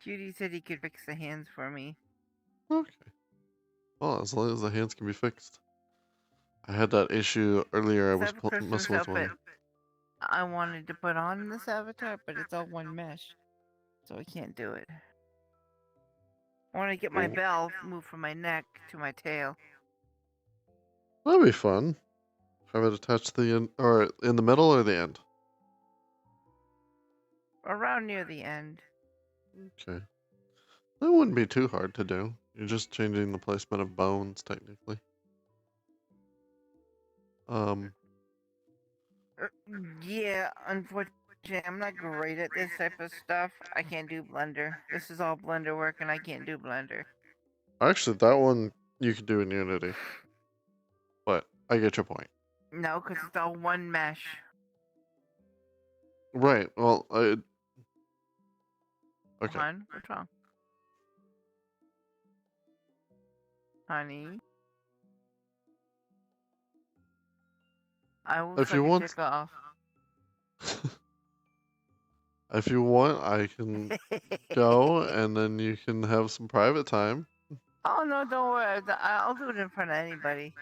Cutie said he could fix the hands for me. Okay. Well, as long as the hands can be fixed. I had that issue earlier. I I was have a Christmas messing with outfit one. I wanted to put on this avatar, but it's all one mesh, so I can't do it. I want to get my Ooh. bell moved from my neck to my tail. That'd be fun. Have it attached to the end, or in the middle or the end? Around near the end. Okay. That wouldn't be too hard to do. You're just changing the placement of bones, technically. Yeah, unfortunately, I'm not great at this type of stuff. I can't do Blender. This is all Blender work, and I can't do Blender. Actually, that one you could do in Unity. But I get your point. No, because it's all one mesh. Right. Well, okay. Hon, what's wrong? Honey? I will If suck you your want, dick off. if you want, I can go, and then you can have some private time. Oh, no, don't worry. I'll do it in front of anybody.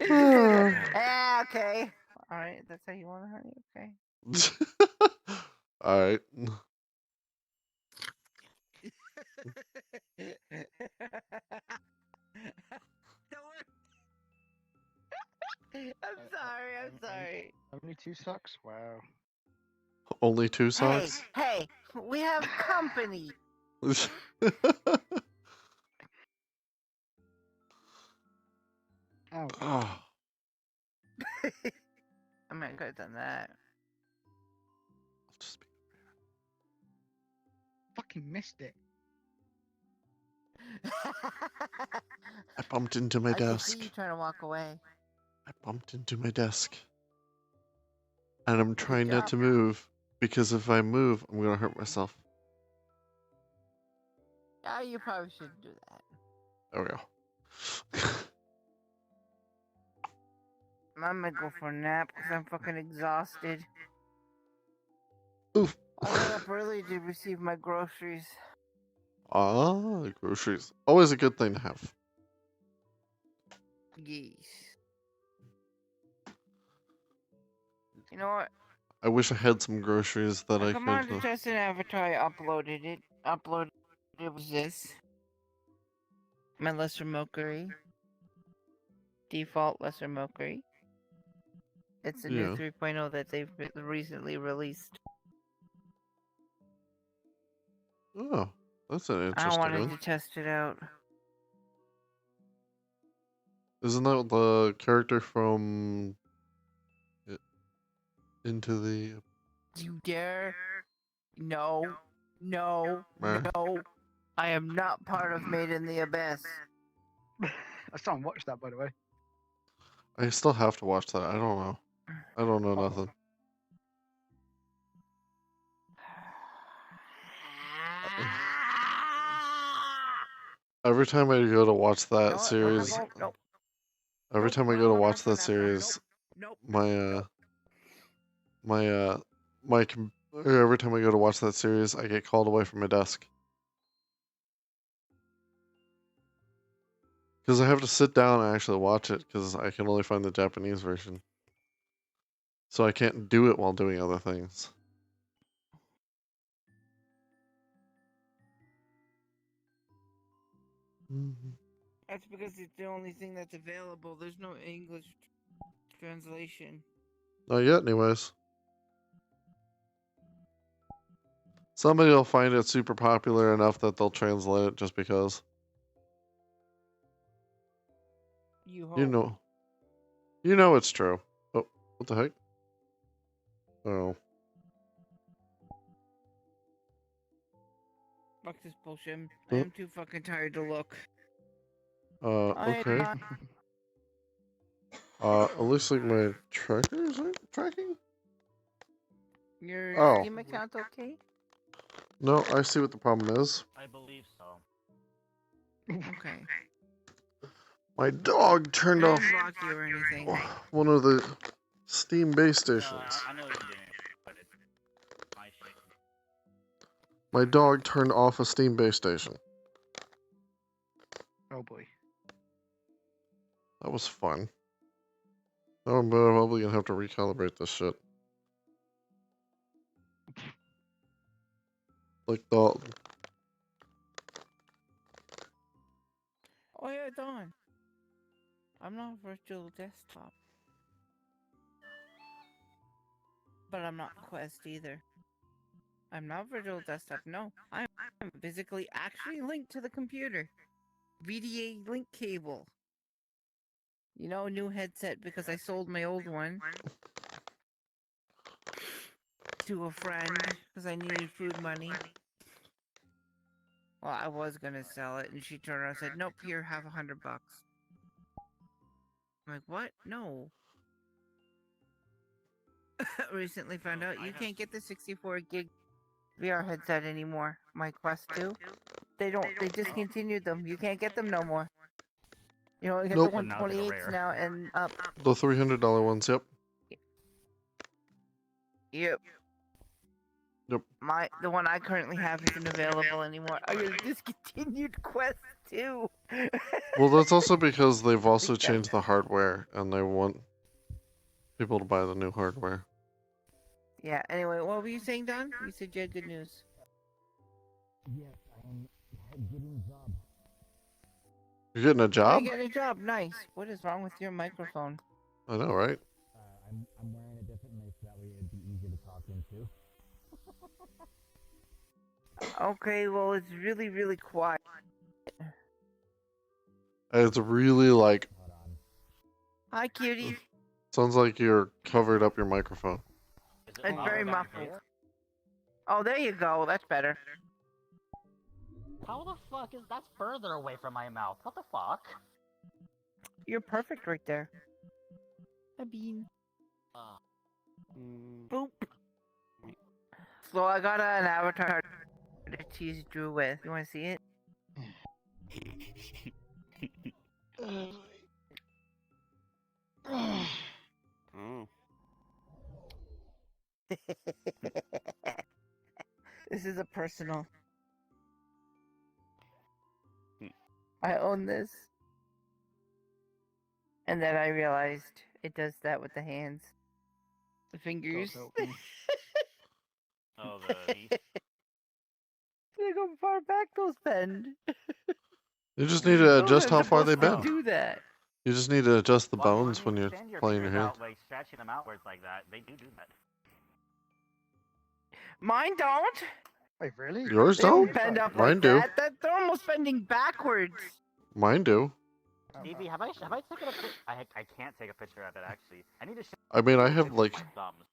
Yeah, okay. Alright, that's how you want it, honey? Okay. All right. I'm sorry. Only 2 socks? Wow. Only 2 Hey, socks. hey, we have company. Ow. Oh. I mean, I could have done that. Fucking missed it. I bumped into my I can desk. see you trying to walk away. I bumped into my desk. And I'm trying not job. to move, because if I move, I'm gonna hurt myself. Yeah, you probably shouldn't do that. There we go. I'm gonna go for a nap because I'm fucking exhausted. Oof. I got up early to receive my groceries. Ah, groceries. Always a good thing to have. Yes. You know what? I wish I had some groceries that I Come on could. to test an avatar. I uploaded it. It was this. My Lesser Mercury. Default Lesser Mercury. It's a new 3.0 that they've recently released. Oh, that's an I interesting wanted one. to test it out. Isn't that the character from Into the... You dare? No. No. Meh. No. I am not part of Made in the Abyss. I still haven't watched that, by the way. I still have to watch that. I don't know. I don't know nothing. Every time I go to watch that series, every time I go to watch that series, every time I go to watch that series, I get called away from my desk. Because I have to sit down and actually watch it, because I can only find the Japanese version. So I can't do it while doing other things. That's because it's the only thing that's available. There's no English translation. Not yet, anyways. Somebody will find it super popular enough that they'll translate it just because. You hope. You know it's true. Oh, what the heck? Oh. Fuck this bullshit. I am too fucking tired to look. Okay. It looks like my tracker isn't tracking? Your Steam account okay? No, I see what the problem is. I believe so. Okay. My dog turned I off didn't block you or anything. one of the Steam base stations. I know what you're doing, but My dog turned off a Steam base station. Oh boy. That was fun. Oh, I'm probably gonna have to recalibrate this shit. Like the Oh yeah, Dawn. I'm not virtual desktop. But I'm not Quest either. I'm not virtual desktop, no. I'm physically actually linked to the computer. VDA link cable. You know, new headset because I sold my old one to a friend because I needed food money. Well, I was gonna sell it, and she turned around and said, "Nope, here, have $100." I'm like, what? No. Recently found out you can't get the 64 gig VR headset anymore. My Quest 2. They discontinued them. You can't get them no more. You only get Nope. the 128s now and up. The $300 ones, yep. Yep. Yep. The one I currently have isn't available anymore. I got a discontinued Quest 2. Well, that's also because they've also changed the hardware, and they want people to buy the new hardware. Yeah, anyway, what were you saying, Don? You said you had good news. Yes, I am getting a job. You're getting a Oh, job? you getting a job, nice. What is wrong with your microphone? I know, right? I'm wearing a different lace so that way it'd be easier to talk into. Okay, well, it's really, really quiet. It's really like... Hi, cutie. Sounds like you're covered up your microphone. It's very muffled. Oh, there you go. That's better. How the fuck is that's further away from my mouth? What the fuck? You're perfect right there. A bean. Boop. So I got an avatar to tease Drew with. You want to see it? This is a personal. I own this. And then I realized it does that with the hands. The fingers. Oh, the teeth. Look how far back those bend. You just need to adjust Those how are far they supposed bend. to do that. You just need to adjust the Why don't bones you when you're extend your playing your fingers hand. out, like stretching them outwards like that. They do that. Mine don't. Wait, really? Yours They don't? don't bend up Mine like do. that. They're almost bending backwards. Mine do. Stevie, have I taken a picture? I can't take a picture of it actually. I need to show I mean, I have pictures like... of my thumbs.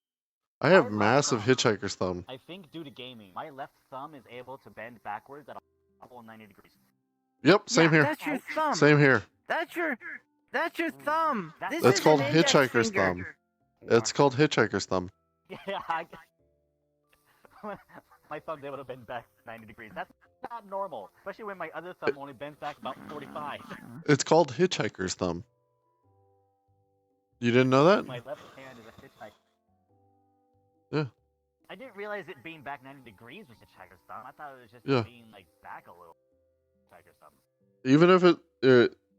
I have My left massive thumb, hitchhiker's thumb. I think due to gaming, my left thumb is able to bend backwards at a full 90 degrees. Yep, same here. That's your thumb. Same here. That's your thumb. This That's is called an index hitchhiker's finger. thumb. It's called hitchhiker's thumb. Yeah, my thumb's able to bend back 90 degrees. That's not normal, especially when my other thumb only bends back about 45. It's called hitchhiker's thumb. You didn't know that? My left hand is a hitchhiker. Yeah. I didn't realize it being back 90 degrees was hitchhiker's thumb. I thought it was just Yeah. being like back a little. Hitchhiker's thumb. Even if it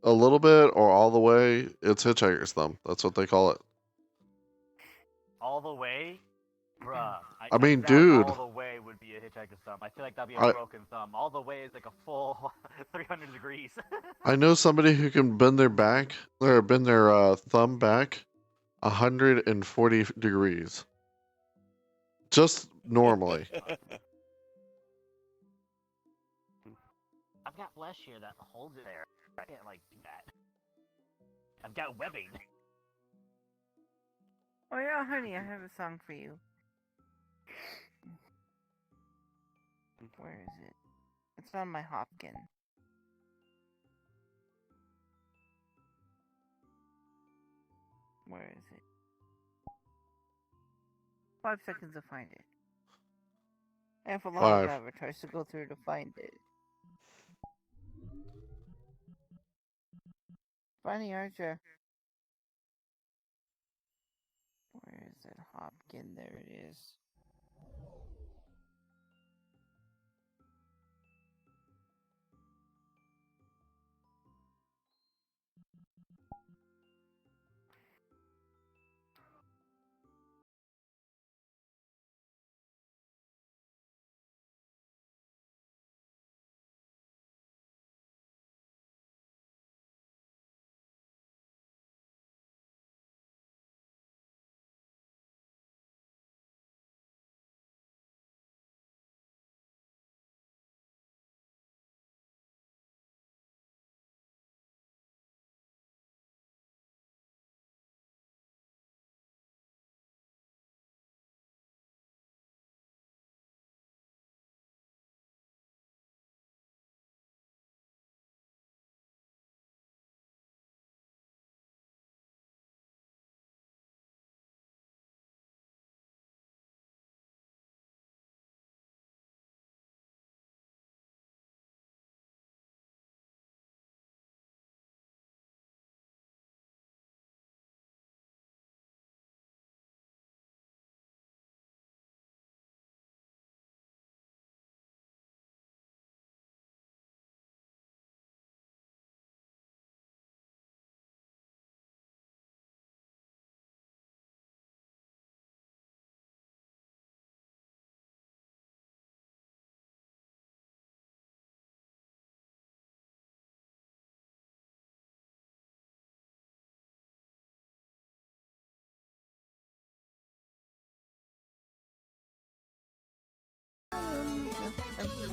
a little bit or all the way, it's hitchhiker's thumb. That's what they call it. All the way? Bruh. I mean, doubt dude. All the way would be a hitchhiker's thumb. I feel like that'd be a I- broken thumb. All the way is like a full 300 degrees. I know somebody who can bend their back or bend their thumb back 140 degrees. Just normally. I've got flesh here that holds it there. I can't like do that. I've got webbing. Oh yeah, honey, I have a song for you. Where is it? It's on my Hopkin. Where is it? 5 seconds to find it. I have a lot 5. of avatars to go through to find it. Funny, aren't you? Where is it? Hopkin, there it is.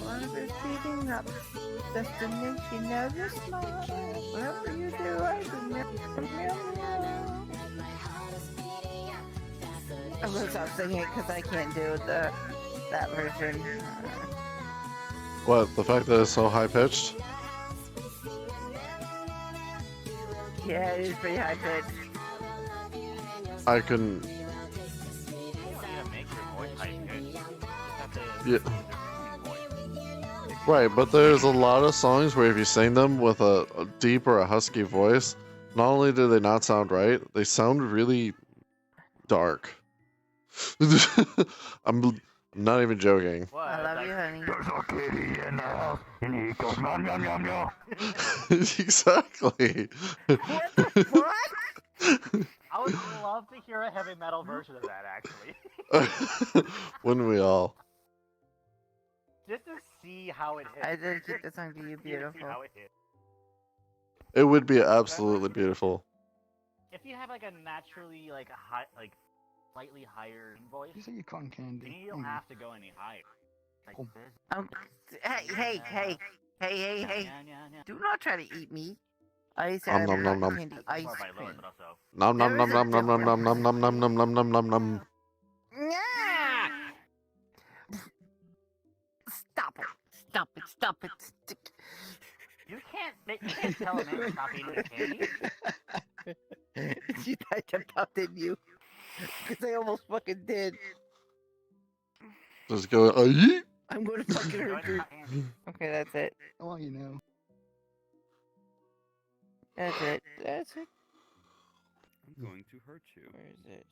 One of us speeding up. Destination never smile. Whatever you do, I do I'm gonna stop singing it because I can't do that version. What, the fact that it's so high pitched? Yeah, it is pretty high pitched. I couldn't. Yeah. Right, but there's a lot of songs where if you sing them with a deep or a husky voice, not only do they not sound right, they sound really dark. I'm not even joking. I love you, honey. There's a kitty in the house, and he goes nom nom nom nom. Exactly. What the fuck? I would love to hear a heavy metal version of that, actually. Wouldn't we all? Just to see how it hits. I dedicate the song to you, Just to see beautiful. how it hits. It would be absolutely beautiful. If you have like a naturally like a high, like slightly higher voice, You say you cotton candy. then you don't have to go any higher. Like Oh. this. Hey! Do not try to eat me. I said Nom, nom, nom, nom. candy ice cream. Nom nom nom nom nom nom nom nom nom nom nom nom nom nom nom. Stop it. You can't tell a man to stop eating candy. You thought I jumped out, didn't you? Because I almost fucking did. Just go. I'm going to fucking hurt you. Okay, that's it. Oh, you know. That's it. I'm going to hurt you. Where is it?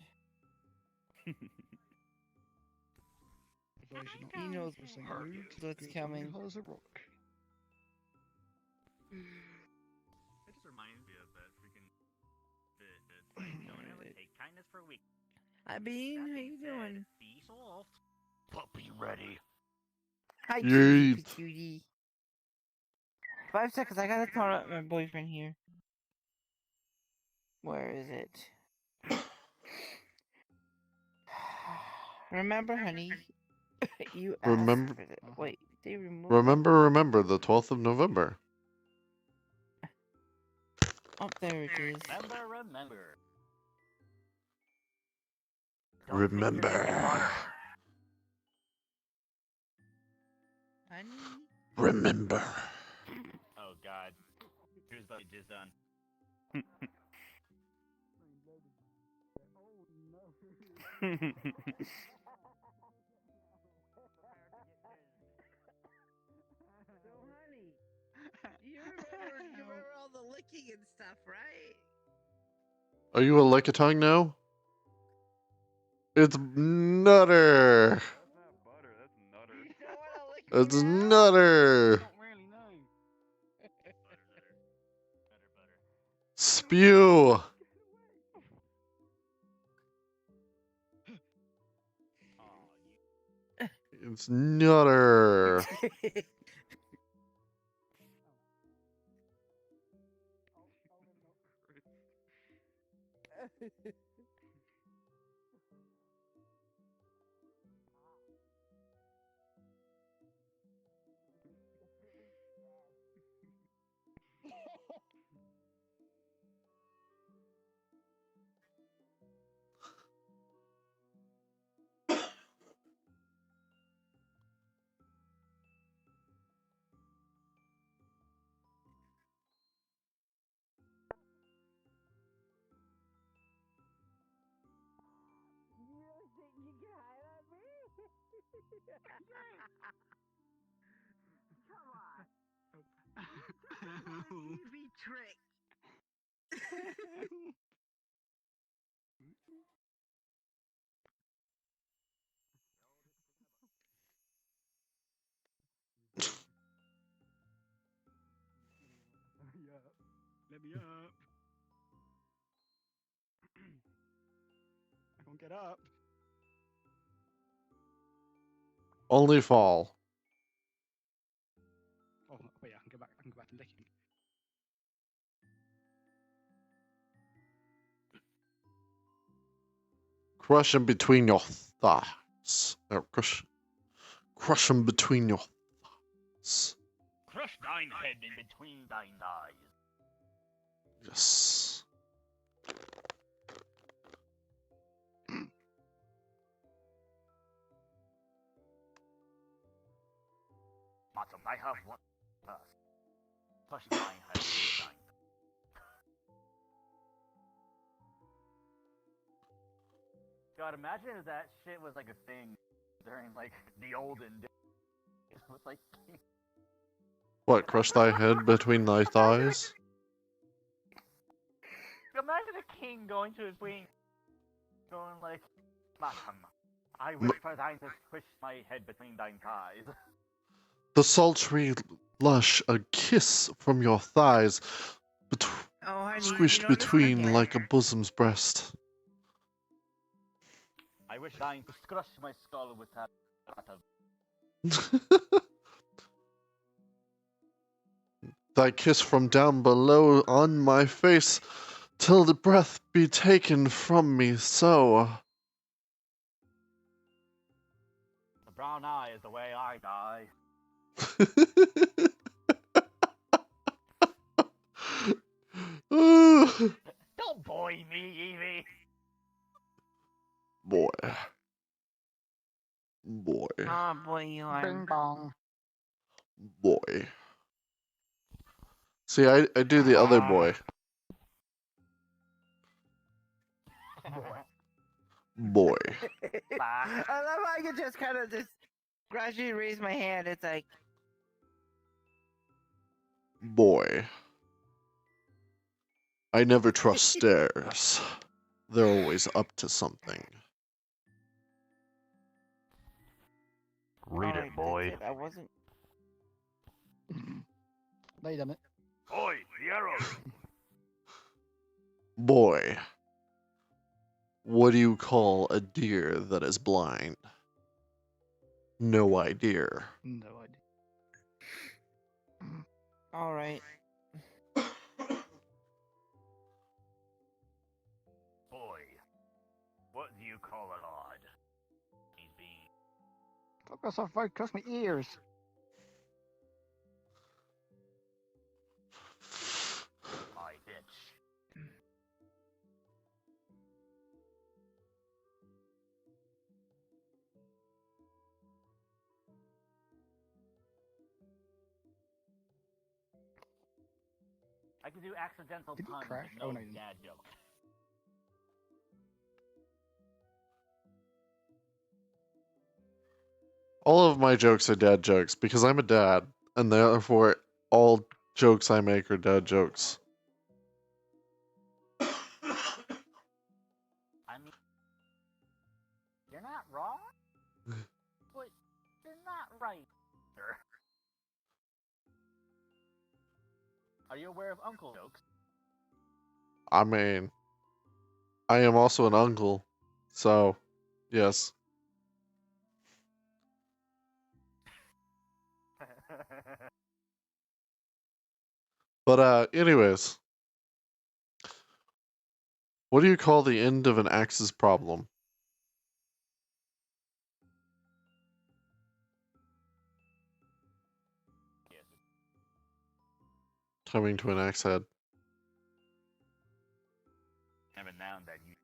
He knows what's coming. Hard as a rock. It just reminds me of that freaking don't ever take kindness for weak. Hi, Bean. How you doing? Be soft. Puppy ready. Hi, Yeet. cutie. 5 seconds. I gotta call up my boyfriend here. Where is it? Remember, honey? You asked Remember. for it. Wait, they removed. Remember the 12th of November. Oh, there it is. Remember. Honey? Remember. Oh God. Here's what you just done. So, honey, you remember all the licking and stuff, right? Are you a lick-a-tongue now? It's Nutter. That's not butter, that's nutter. You don't want to lick It's me now? Nutter. Don't really know. Spew. It's Nutter. You be tricked. Let me up. I can't get up. Only fall. Oh wait, I can go back. I can go back to licking. Crush 'em between your thighs. Crush 'em between your thighs. Crush thine head in between thine eyes. Yes. Matsup, I have one task. Crush thine head between thine. God, imagine if that shit was like a thing during like the olden days. It was like What, crush thy head between thy thighs? imagine a king going to his queen, going like, Madam, I wish for thine to squish my head between thine thighs. The sultry lush, a kiss from your thighs, Oh, honey, squished you notice my between hair? like a bosom's breast. I wish thine to crush my skull with that. Thy kiss from down below on my face, till the breath be taken from me so. The brown eye is the way I die. Don't boy me, Evie. Boy. Boy. Oh boy, you are. Bing bong. Boy. See, I do the other boy. Boy. I love how I can just kind of just gradually raise my hand. It's like, Boy. I never trust stairs. They're always up to something. Read oh, it, boy. I wasn't. No, you done it. Oi, the arrows. Boy. What do you call a deer that is blind? No idea. No idea. All right. Boy, what do you call a lord? He's being. Focus off right across my ears. My bitch. I can do accidental Did he puns, crash? but Oh, no no, he didn't. dad joke. All of my jokes are dad jokes because I'm a dad, and therefore all jokes I make are dad jokes. I mean, you're not wrong, but you're not right. Sir. Are you aware of uncle jokes? I mean, I am also an uncle, so yes. But anyways, what do you call the end of an axe's problem? Coming to an axe head. Every now and then you.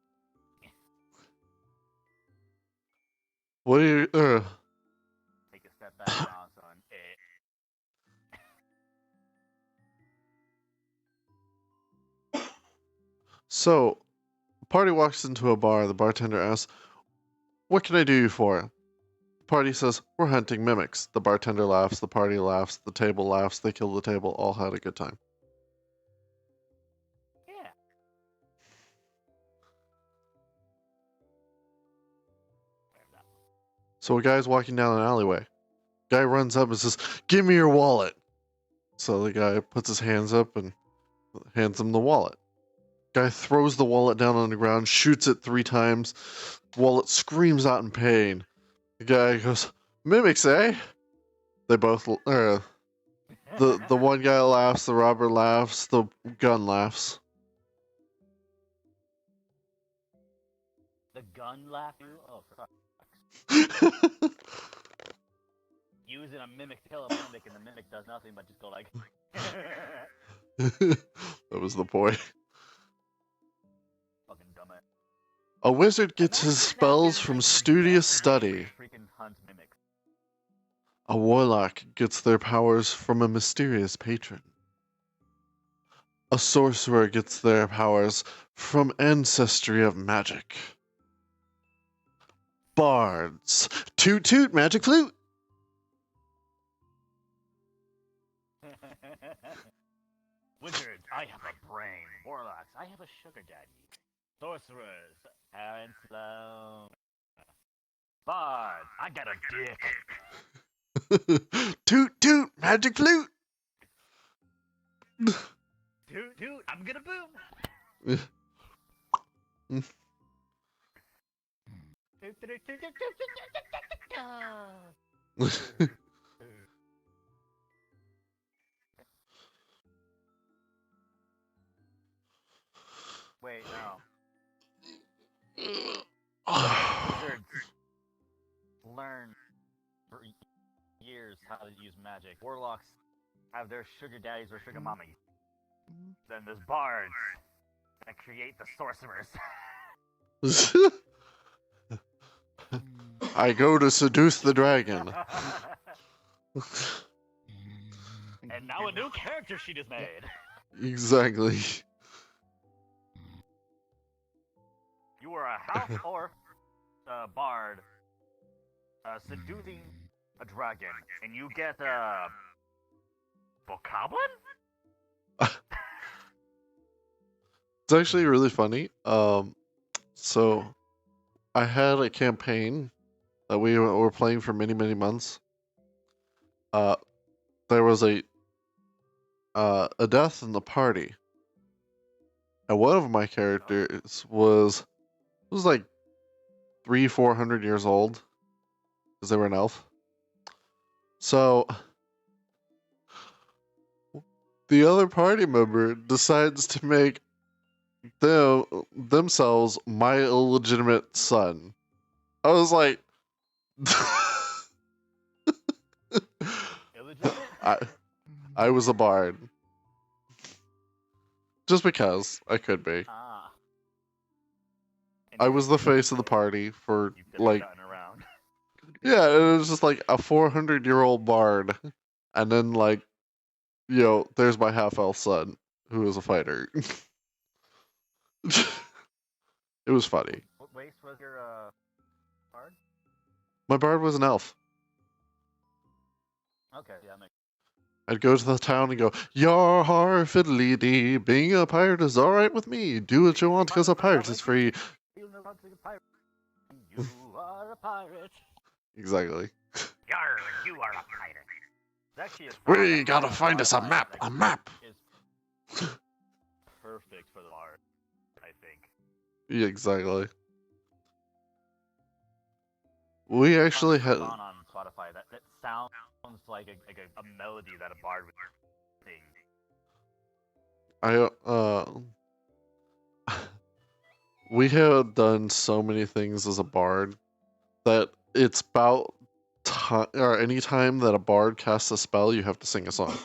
What do you? Take a step back now, son. So, the party walks into a bar. The bartender asks, "What can I do you for?" The party says, "We're hunting mimics." The bartender laughs. The party laughs. The table laughs. They kill the table. All had a good time. Yeah. So a guy's walking down an alleyway. Guy runs up and says, "Give me your wallet." So the guy puts his hands up and hands him the wallet. Guy throws the wallet down on the ground, shoots it 3 times. Wallet screams out in pain. The guy goes, "Mimics, eh?" They both, the one guy laughs, the robber laughs, the gun laughs. The gun laugh you? Oh, for fuck's sake. Use using a mimic to kill a mimic, and the mimic does nothing but just go like. That was the point. Fucking dumbass. A wizard gets his spells from studious study. Freaking hunt mimics. A warlock gets their powers from a mysterious patron. A sorcerer gets their powers from ancestry of magic. Bards. Toot toot, magic flute! Wizards, I have a brain. Warlocks, I have a sugar daddy. Sorcerers, and slow. Bards, I got a dick. Toot toot, magic flute! Toot toot, I'm gonna boom. Wait, no. Wizards learn for years how to use magic. Warlocks have their sugar daddies or sugar mommies. Then there's bards that create the sorcerers. I go to seduce the dragon. And now a new character sheet is made. Exactly. You are a house or a bard seducing a dragon, and you get a bokoblin? It's actually really funny. So I had a campaign that we were playing for many, many months. There was a death in the party, and one of my characters was like 300-400 years old because they were an elf. So the other party member decides to make themselves my illegitimate son. I was like, I was a bard. Just because I could be. I was the face of the party for like, yeah, it was just like a 400-year-old bard, and then like, you know, there's my half-elf son who is a fighter. It was funny. What race was your bard? My bard was an elf. Okay, yeah, makes I'd go to the town and go, "Yar har fiddly dee, being a pirate is alright with me. Do what you want because a pirate is free." You are a pirate. Exactly. Yarr, you are a pirate. It's actually We gotta find us a map, a map. Is perfect for the bard, I think. Yeah, exactly. We actually had. On Spotify, that sounds like a melody that a bard would sing. We have done so many things as a bard that it's about time, or any time that a bard casts a spell, you have to sing a song.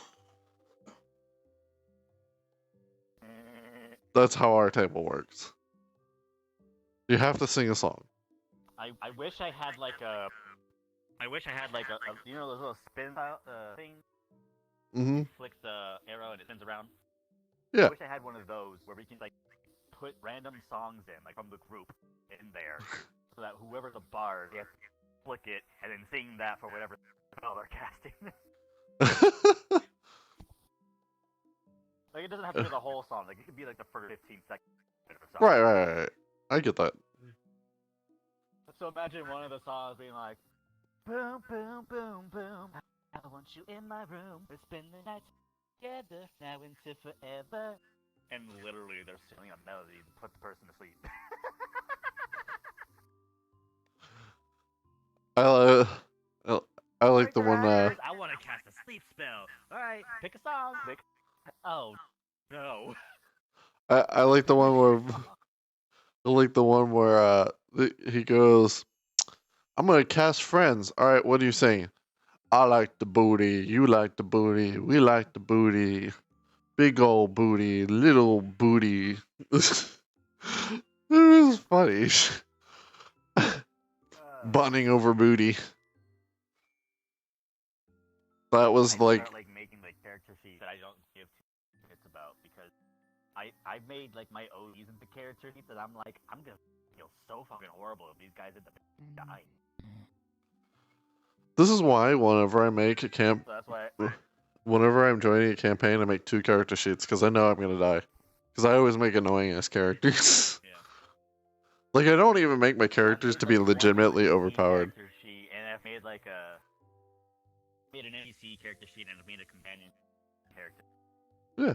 That's how our table works. You have to sing a song. I wish I had like a. I wish I had like a you know those little spin thing. Mm-hmm. Flick the arrow and it spins around. Yeah. I wish I had one of those where we can like put random songs in, like from the group, in there, so that whoever's a bard, they have to flick it and then sing that for whatever spell they're casting. Like it doesn't have to be the whole song. Like it could be like the first 15 seconds or something. Right. I get that. So imagine one of the songs being like, boom, boom, boom, boom. I want you in my room. We'll spend the night together, now into forever. And literally, they're singing a melody to put the person to sleep. I like the one. I want to cast a sleep spell. All right, pick a song. Oh no. I like the one where. I like the one where he goes, "I'm gonna cast friends." All right, what are you saying? I like the booty. You like the booty. We like the booty. Big old booty. Little booty. It was funny. Bonding over booty. That was I like. start like making like character sheets that I don't give two shits about because I made like my OEs into character sheets and I'm like I'm gonna feel so fucking horrible if these guys end up dying. This is why whenever I make a camp. So that's why. Whenever I'm joining a campaign, I make 2 character sheets because I know I'm gonna die. Because I always make annoying ass characters. Yeah. Like I don't even make my characters to be legitimately overpowered. Character sheet, and I've made like made an NPC character sheet and I've made a companion character. Yeah.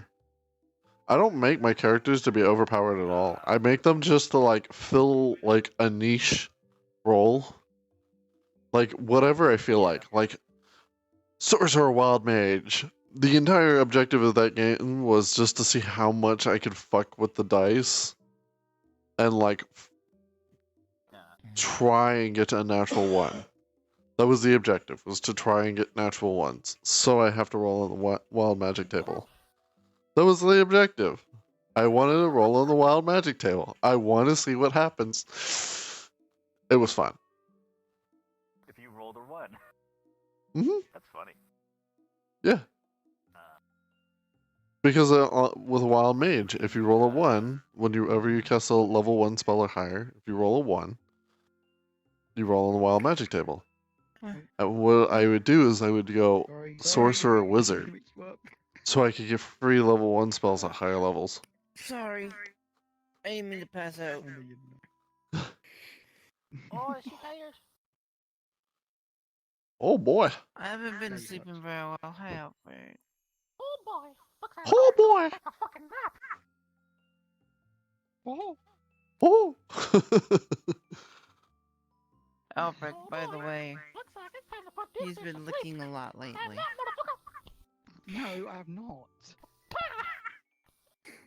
I don't make my characters to be overpowered at all. I make them just to like fill like a niche role. Like whatever I feel like. Like Sorcerer Wild Mage. The entire objective of that game was just to see how much I could fuck with the dice and like try and get to a natural 1. That was the objective, was to try and get natural 1s. So I have to roll on the wild magic table. That was the objective. I wanted to roll on the wild magic table. I want to see what happens. It was fun. If you rolled a 1. Mm-hmm. That's funny. Yeah. Because with a wild mage, if you roll a 1, whenever you cast a level 1 spell or higher, if you roll a 1, you roll on the wild magic table. And what I would do is I would go sorcerer or wizard, so I could get free level 1 spells at higher levels. Sorry. I didn't mean to pass out. Oh, is she tired? Oh boy. I haven't been sleeping very well. Hi, Albert. Oh boy. Oh boy. Take a fucking nap. Oh. Oh. Albert, by the way, he's been licking a lot lately. No, I have not.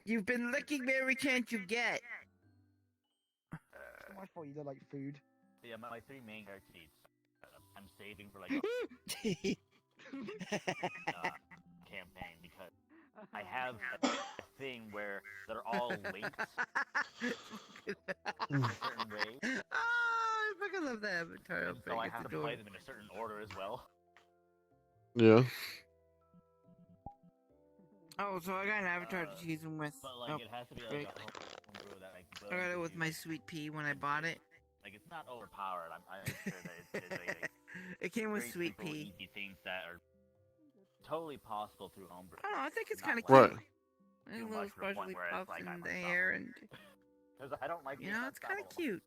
You've been licking every chance you get. It's my fault you don't like food. Yeah, my 3 main character sheets. I'm saving for like campaign because I have a thing where they're all linked in a certain way. I fucking love that avatar. And so I have to play them in a certain order as well. Yeah. Oh, so I got an avatar to choose them with. But like, it has to be like a homebrew that I got it with my sweet pea when I bought it. Like, it's not overpowered. I'm sure that it's like, it came with very sweet simple, pea. easy things that are totally possible through homebrew. I don't know, I think it's kind of Right. cute. A little sparkly puffs in the hair, and Because I don't like you know, it's kind of cute.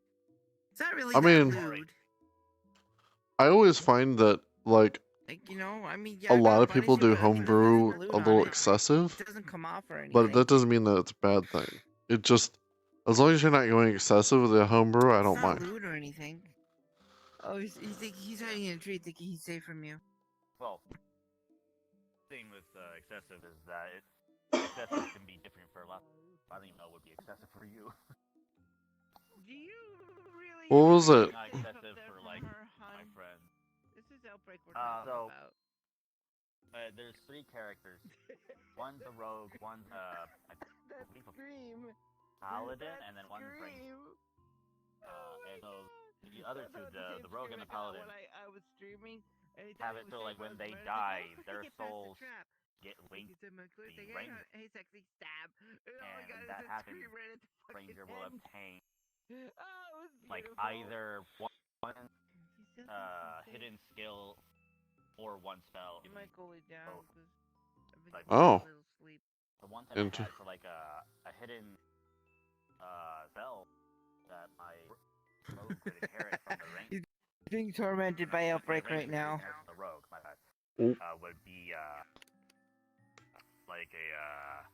It's not really I that mean, lewd. I always find that like You know, I mean, yeah, a I got lot of bunny people suit, do but I mean, homebrew there's a nothing lewd little on it. excessive. It doesn't come off or anything. But that doesn't mean that it's a bad thing. It just, as long as you're not going excessive with the homebrew, I don't It's not mind. lewd or anything. Oh, he's hiding in a tree thinking he's safe from you. Well, the thing with excessive is that excessive can be different for a lot. I don't even know what would be excessive for you. Do you really? What was it? Not excessive for like my friend. This is Outbreak we're talking about. There's 3 characters. One's a rogue, one's I believe a paladin, and then one's ranger. And so the other 2, the rogue and the paladin, I was streaming. have it so like when they die, their souls get linked to the ranger. Hey, sexy stab. And when that happens, ranger will obtain like either one hidden skill or 1 spell. You might go lay down. Like, Oh. The one time I had for like a hidden spell that my rogue could inherit from the ranger. He's being tormented by Outbreak right now. The rogue, my bad. Would be like a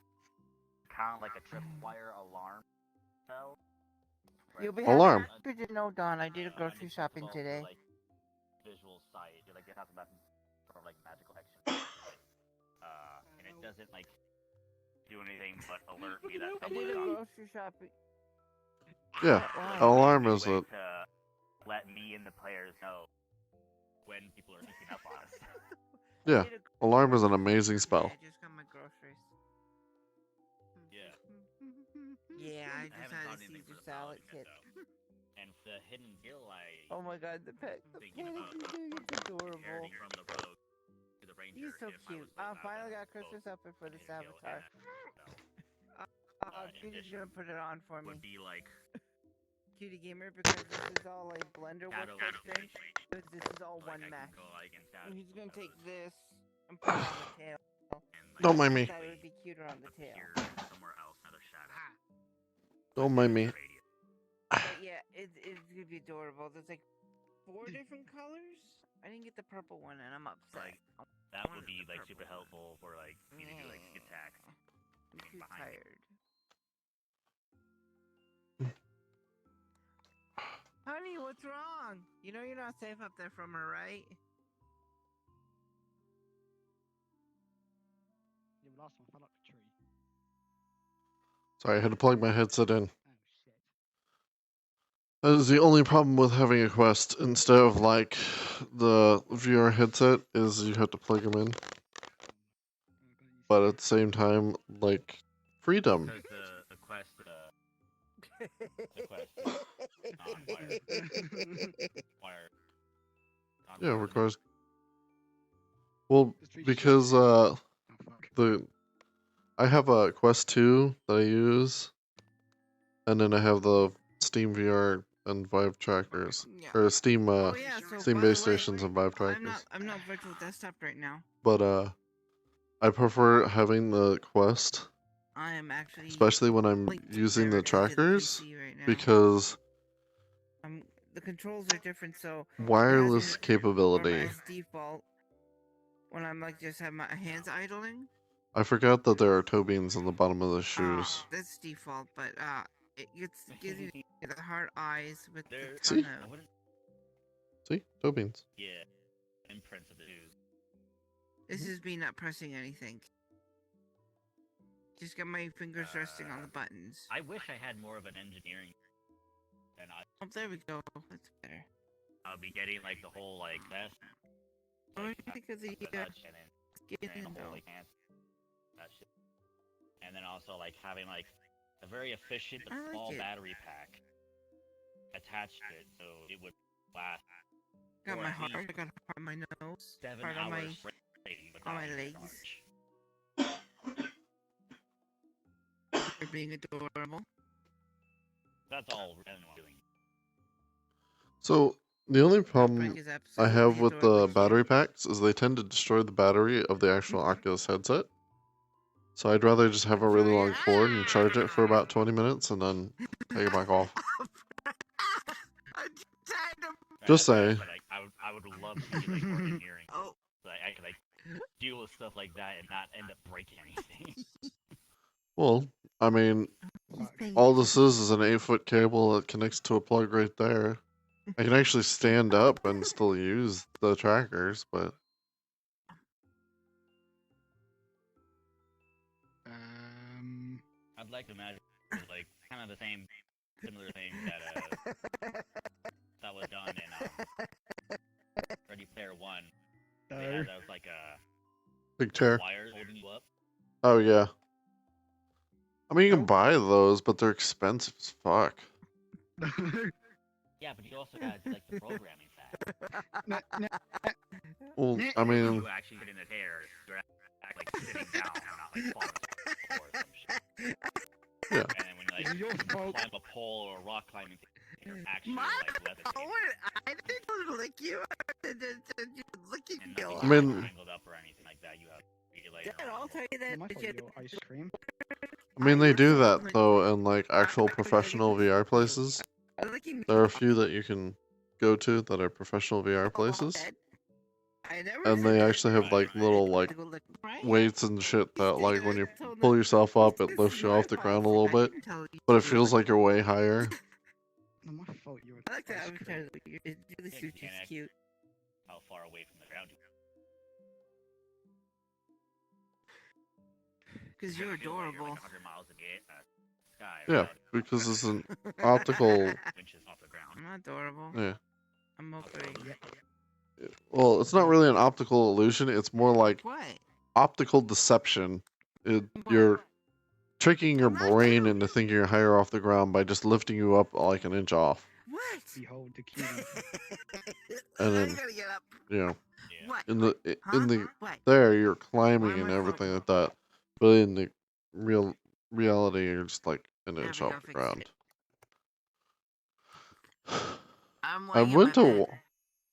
kind of like a tripwire alarm spell. You'll be Alarm. happy to know, Don. I did a grocery shopping today. Like, visual sight, you like it has nothing for like magical action. And it doesn't like do anything but alert me that I someone's did a on. grocery shopping. Yeah, alarm is Way it. to let me and the players know when people are sneaking up on us. Yeah, Need a alarm is an amazing spell. I just got my groceries. Yeah. Yeah, I I just haven't had thought a anything Caesar for the salad paladin yet, kit. though. And the hidden skill, Oh my god, the pet thinking about is adorable. inheriting from the rogue to the ranger. He's so if I cute. was both Finally out got Christmas upper for the his skill Avatar. and Cutie gonna put it on for me. would be like Cutie Gamer, because this is all like blender work Shadow type thing. Because this is all like one I mesh. can go like in shadow. He's gonna take this and put it on the tail. Don't mind me. I thought it would be cuter on the tail. Somewhere else, not a shadow. Don't mind me. But yeah, it's gonna be adorable. There's like 4 different colors. I didn't get the purple one, and I'm upset. Like that would be like super helpful for like me to do like attacks. I'm too tired. Honey, what's wrong? You know you're not safe up there from her, right? Yeah, the last one fell up the tree. Sorry, I had to plug my headset in. That is the only problem with having a Quest instead of like the VR headset is you have to plug them in. But at the same time, like freedom. Because the quest, non-wired. Yeah, requires. Well, because I have a Quest 2 that I use, and then I have the Steam VR and Vive trackers, or Steam Steam base stations and Vive trackers. I'm not virtual desktop right now. But I prefer having the Quest, I am actually especially when I'm using the trackers, because the controls are different. So wireless capability. as default, when I'm like just have my hands idling. I forgot that there are toe beans on the bottom of the shoes. That's default, but it gives you the hard eyes with the See? kind of. See? Toe beans. Yeah, imprints of the shoes. This is me not pressing anything. Just got my fingers resting on the buttons. I wish I had more of an engineering. And Oh, there we go. That's better. I'll be getting like the whole like vest. What do you think of the and the whole like hands. That shit. And then also like having like a very efficient but small battery pack attached to it, so it would last. Got my heart. I got heart on my nose. 7 Heart hours on my legs. They're being adorable. That's all I'm doing. So the only problem is I have absolutely with the adorable. battery packs is they tend to destroy the battery of the actual Oculus headset. So I'd rather just have a really long cord and charge it for about 20 minutes and then take it back off. Just saying. Like, I would love to be like more engineering. So I could like deal with stuff like that and not end up breaking anything. Well, I mean, all this is an 8-foot cable that connects to a plug right there. I can actually stand up and still use the trackers, but I'd like to imagine like kind of the same similar thing that was done in Ready Player One. They had that was like a big chair. wires holding you up. Oh yeah. I mean, you can buy those, but they're expensive as fuck. Yeah, but you also got like the programming side. Well, I mean, You actually get in the chair, you're like sitting down, not like falling or some shit. Yeah. And then when you like climb a pole or a rock climbing thing, you're actually like levitating. I didn't lick you. Licking you. I mean, Tangled up or anything like that. You have to be like. Dad, I'll tell you that. Ice cream. I mean, they do that though in like actual professional VR places. There are a few that you can go to that are professional VR places, and they actually have like little like weights and shit that like when you pull yourself up, it lifts you off the ground a little bit, but it feels like you're way higher. No, my fault. You were. I like that avatar. It really suits you. It's cute. How far away from the ground you Because you're adorable. like 100 miles a sky. Yeah, because it's an optical. Inches off the ground. I'm adorable. Yeah. I'm okay. Well, it's not really an optical illusion. It's more like What? optical deception. You're tricking your brain into thinking you're higher off the ground by just lifting you up like an inch off, What? Behold the cutie. and I then gotta get up. What? in the What? there you're climbing am and I everything like that, but in the reality you're just like an inch There we off go, the fixed ground. it. I'm I laying in went my to bed.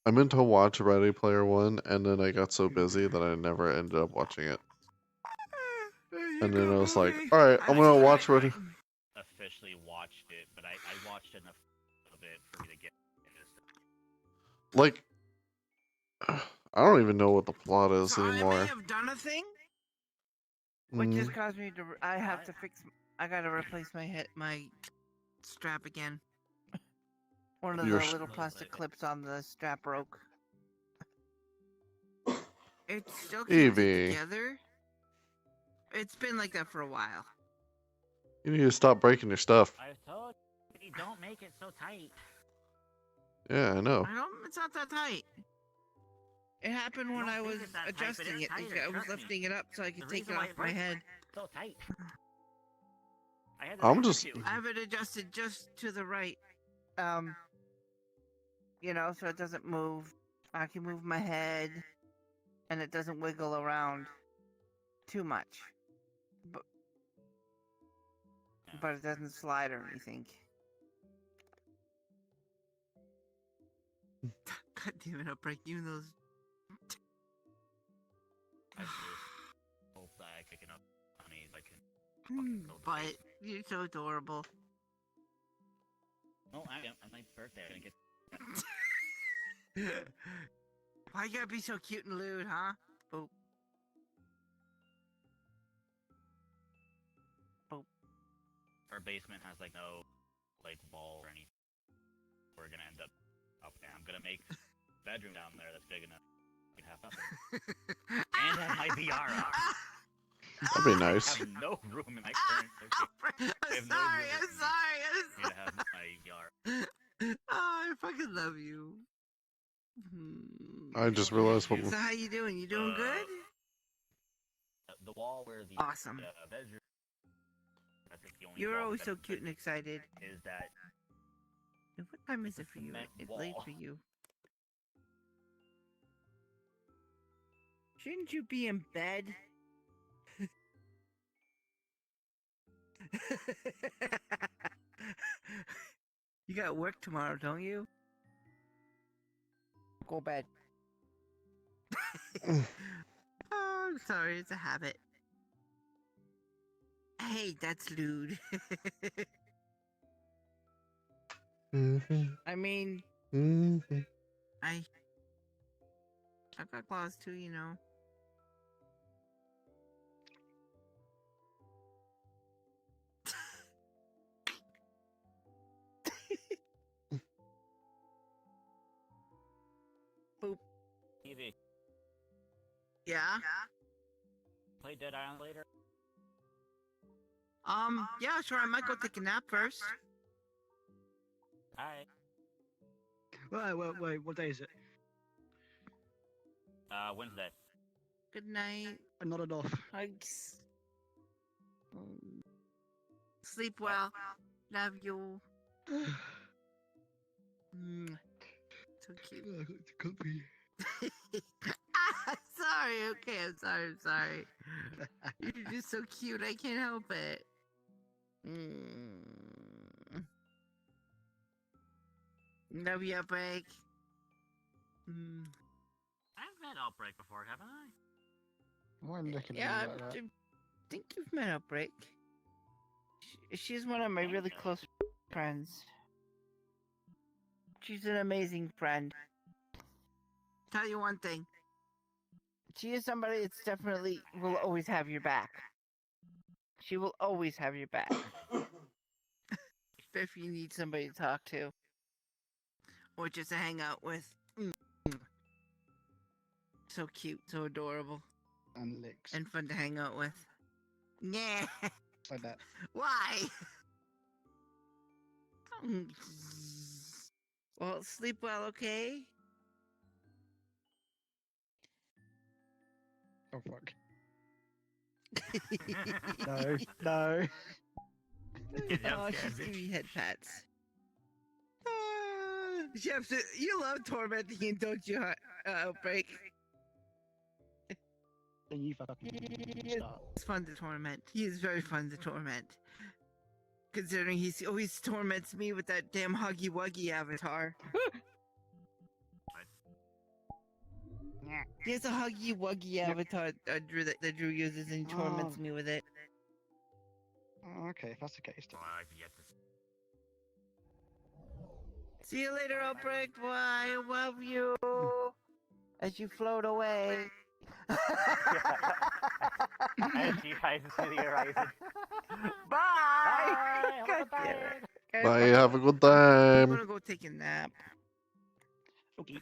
I meant to watch Ready Player One, and then I got so busy that I never ended up watching it. And then I was like, all right, I'm gonna watch Ready. Officially watched it, but I watched enough of it for me to get interested. Like, I don't even know what the plot is So I may anymore. have done a thing, which Mm. just caused me to. I have to fix. I gotta replace my strap again. One of Your the sh- little plastic clips on the strap broke. It still keeps it Evie, together. It's been like that for a while. you need to stop breaking your stuff. I told you, don't make it so tight. Yeah, I know. I don't. It's not that tight. It happened when I was adjusting it. I was lifting it up so I could take it off my head. So tight. I'm just. I have it adjusted just to the right. You know, so it doesn't move. I can move my head, and it doesn't wiggle around too much. But it doesn't slide or anything. God damn it, I'll break you those. I just hope that I can get enough money so I can. But you're so adorable. No, on my birthday, I'm gonna get. Why you gotta be so cute and lewd, huh? Boop. Boop. Our basement has like no like wall or anything. We're gonna end up there. I'm gonna make a bedroom down there that's big enough. You can have nothing. And have my VR on. That'd be nice. I have no room in my current circuit. I'm sorry. To have my VR. Oh, I fucking love you. I just realized what. So how you doing? You doing good? The wall where the awesome. bedroom. I think the only You're wall always that so cute and excited. Is that? And what time is it for you? It's late for you. Shouldn't you be in bed? You got work tomorrow, don't you? Go bed. Oh, I'm sorry, it's a habit. Hey, that's lewd. I mean, I've got claws too, you know. Boop. Evie. Yeah? Play Dead Island later? Yeah, sure, I might go take a nap first. Alright. Wait, what day is it? Wednesday. Good night. I nodded off. Hugs. Sleep well. Love you. So cute. I got the copy. Sorry, okay, I'm sorry. You're just so cute, I can't help it. Love you, Outbreak. I've met Outbreak before, haven't I? Why am I looking Yeah, at me like I that? think you've met Outbreak. She's one of my really close friends. She's an amazing friend. Tell you one thing. She is somebody that's definitely will always have your back. She will always have your back. If you need somebody to talk to. Or just to hang out with. So cute, so adorable. And licks. And fun to hang out with. Yeah. Like that. Why? Well, sleep well, okay? Oh fuck. No, no. Oh, she's giving me head pats. Jeff, you love tormenting him, don't you, Outbreak? Then you fucking start. It's fun to torment. He is very fun to torment. Considering he always torments me with that damn Huggy Wuggy avatar. He has a Huggy Wuggy avatar Drew, that Drew uses and he torments me with it. Oh, okay, if that's the case. Then. See you later, Outbreak. Boy, I love you. As you float away. As you guys see the horizon. Bye! Bye! Bye, have a good I'm time. gonna go take a nap. Okay.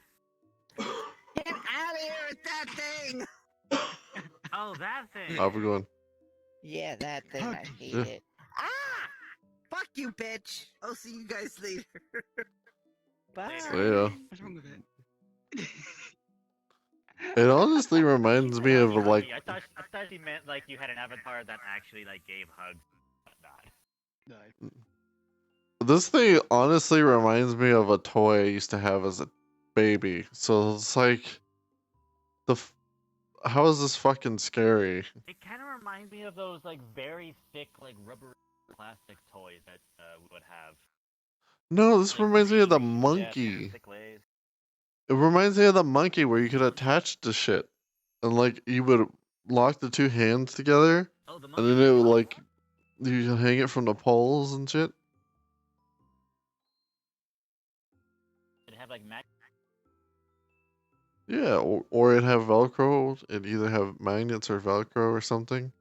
Get out of here with that thing! Oh, that thing! Have a good one. Yeah, that thing. I hate Yeah. it. Ah! Fuck you, bitch! I'll see you guys later. Bye. See ya. What's wrong with it? It honestly reminds me of like. I thought he meant like you had an avatar that actually like gave hugs. No. This thing honestly reminds me of a toy I used to have as a baby. So it's like, how is this fucking scary? It kind of reminds me of those like very thick like rubber plastic toys that we would have. No, this Like, reminds me of the really monkey. thick legs. It reminds me of the monkey where you could attach to shit, and like you would lock the two hands together, Oh, the and monkey. then it would like you could hang it from the poles and shit. It had like mag. Yeah, or it'd have Velcro. It'd either have magnets or Velcro or something.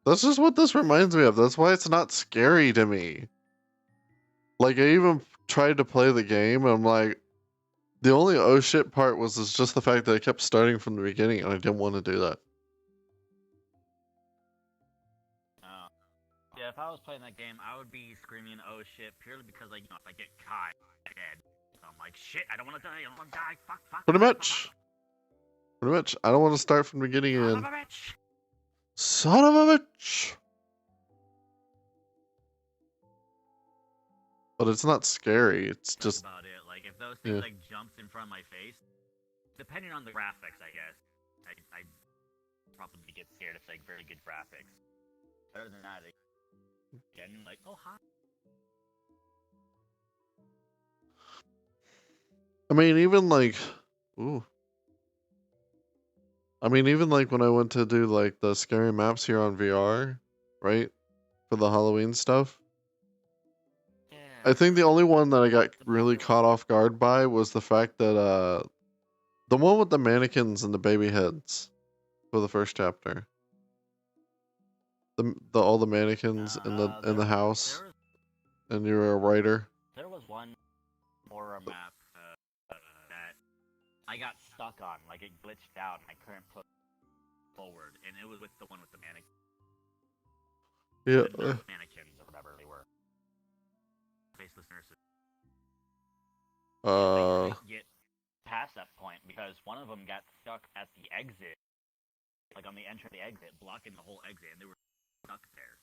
That's just what this reminds me of. That's why it's not scary to me. Like, I even tried to play the game, and I'm like, the only oh shit part was just the fact that I kept starting from the beginning, and I didn't want to do that. Yeah, if I was playing that game, I would be screaming "oh shit" purely because like, you know, if I get caught dead, I'm like, shit, I don't want to die, I don't want to die, fuck. Pretty much. Pretty much. I don't want to start from the beginning again. Son of a bitch! Son of a bitch! But it's not scary. It's That's just. about it. Like, if those things like jumped in front of my face, depending on the graphics, I guess, I'd probably get scared if it's like very good graphics. Other than that, again, like, oh hi. I mean, even like. Ooh. I mean, even like when I went to do like the scary maps here on VR, right? For the Halloween stuff. I think the only one that I got really caught off guard by was the fact that the one with the mannequins and the baby heads for the first chapter. The all the mannequins in the house, and you're a writer. There was one horror map that I got stuck on. Like, it glitched out and I couldn't put forward, and it was with the one with the mannequins. Yeah. Mannequins or whatever they were. Faceless nurses. I couldn't get past that point because one of them got stuck at the exit, like on the entrance of the exit, blocking the whole exit, and they were stuck there.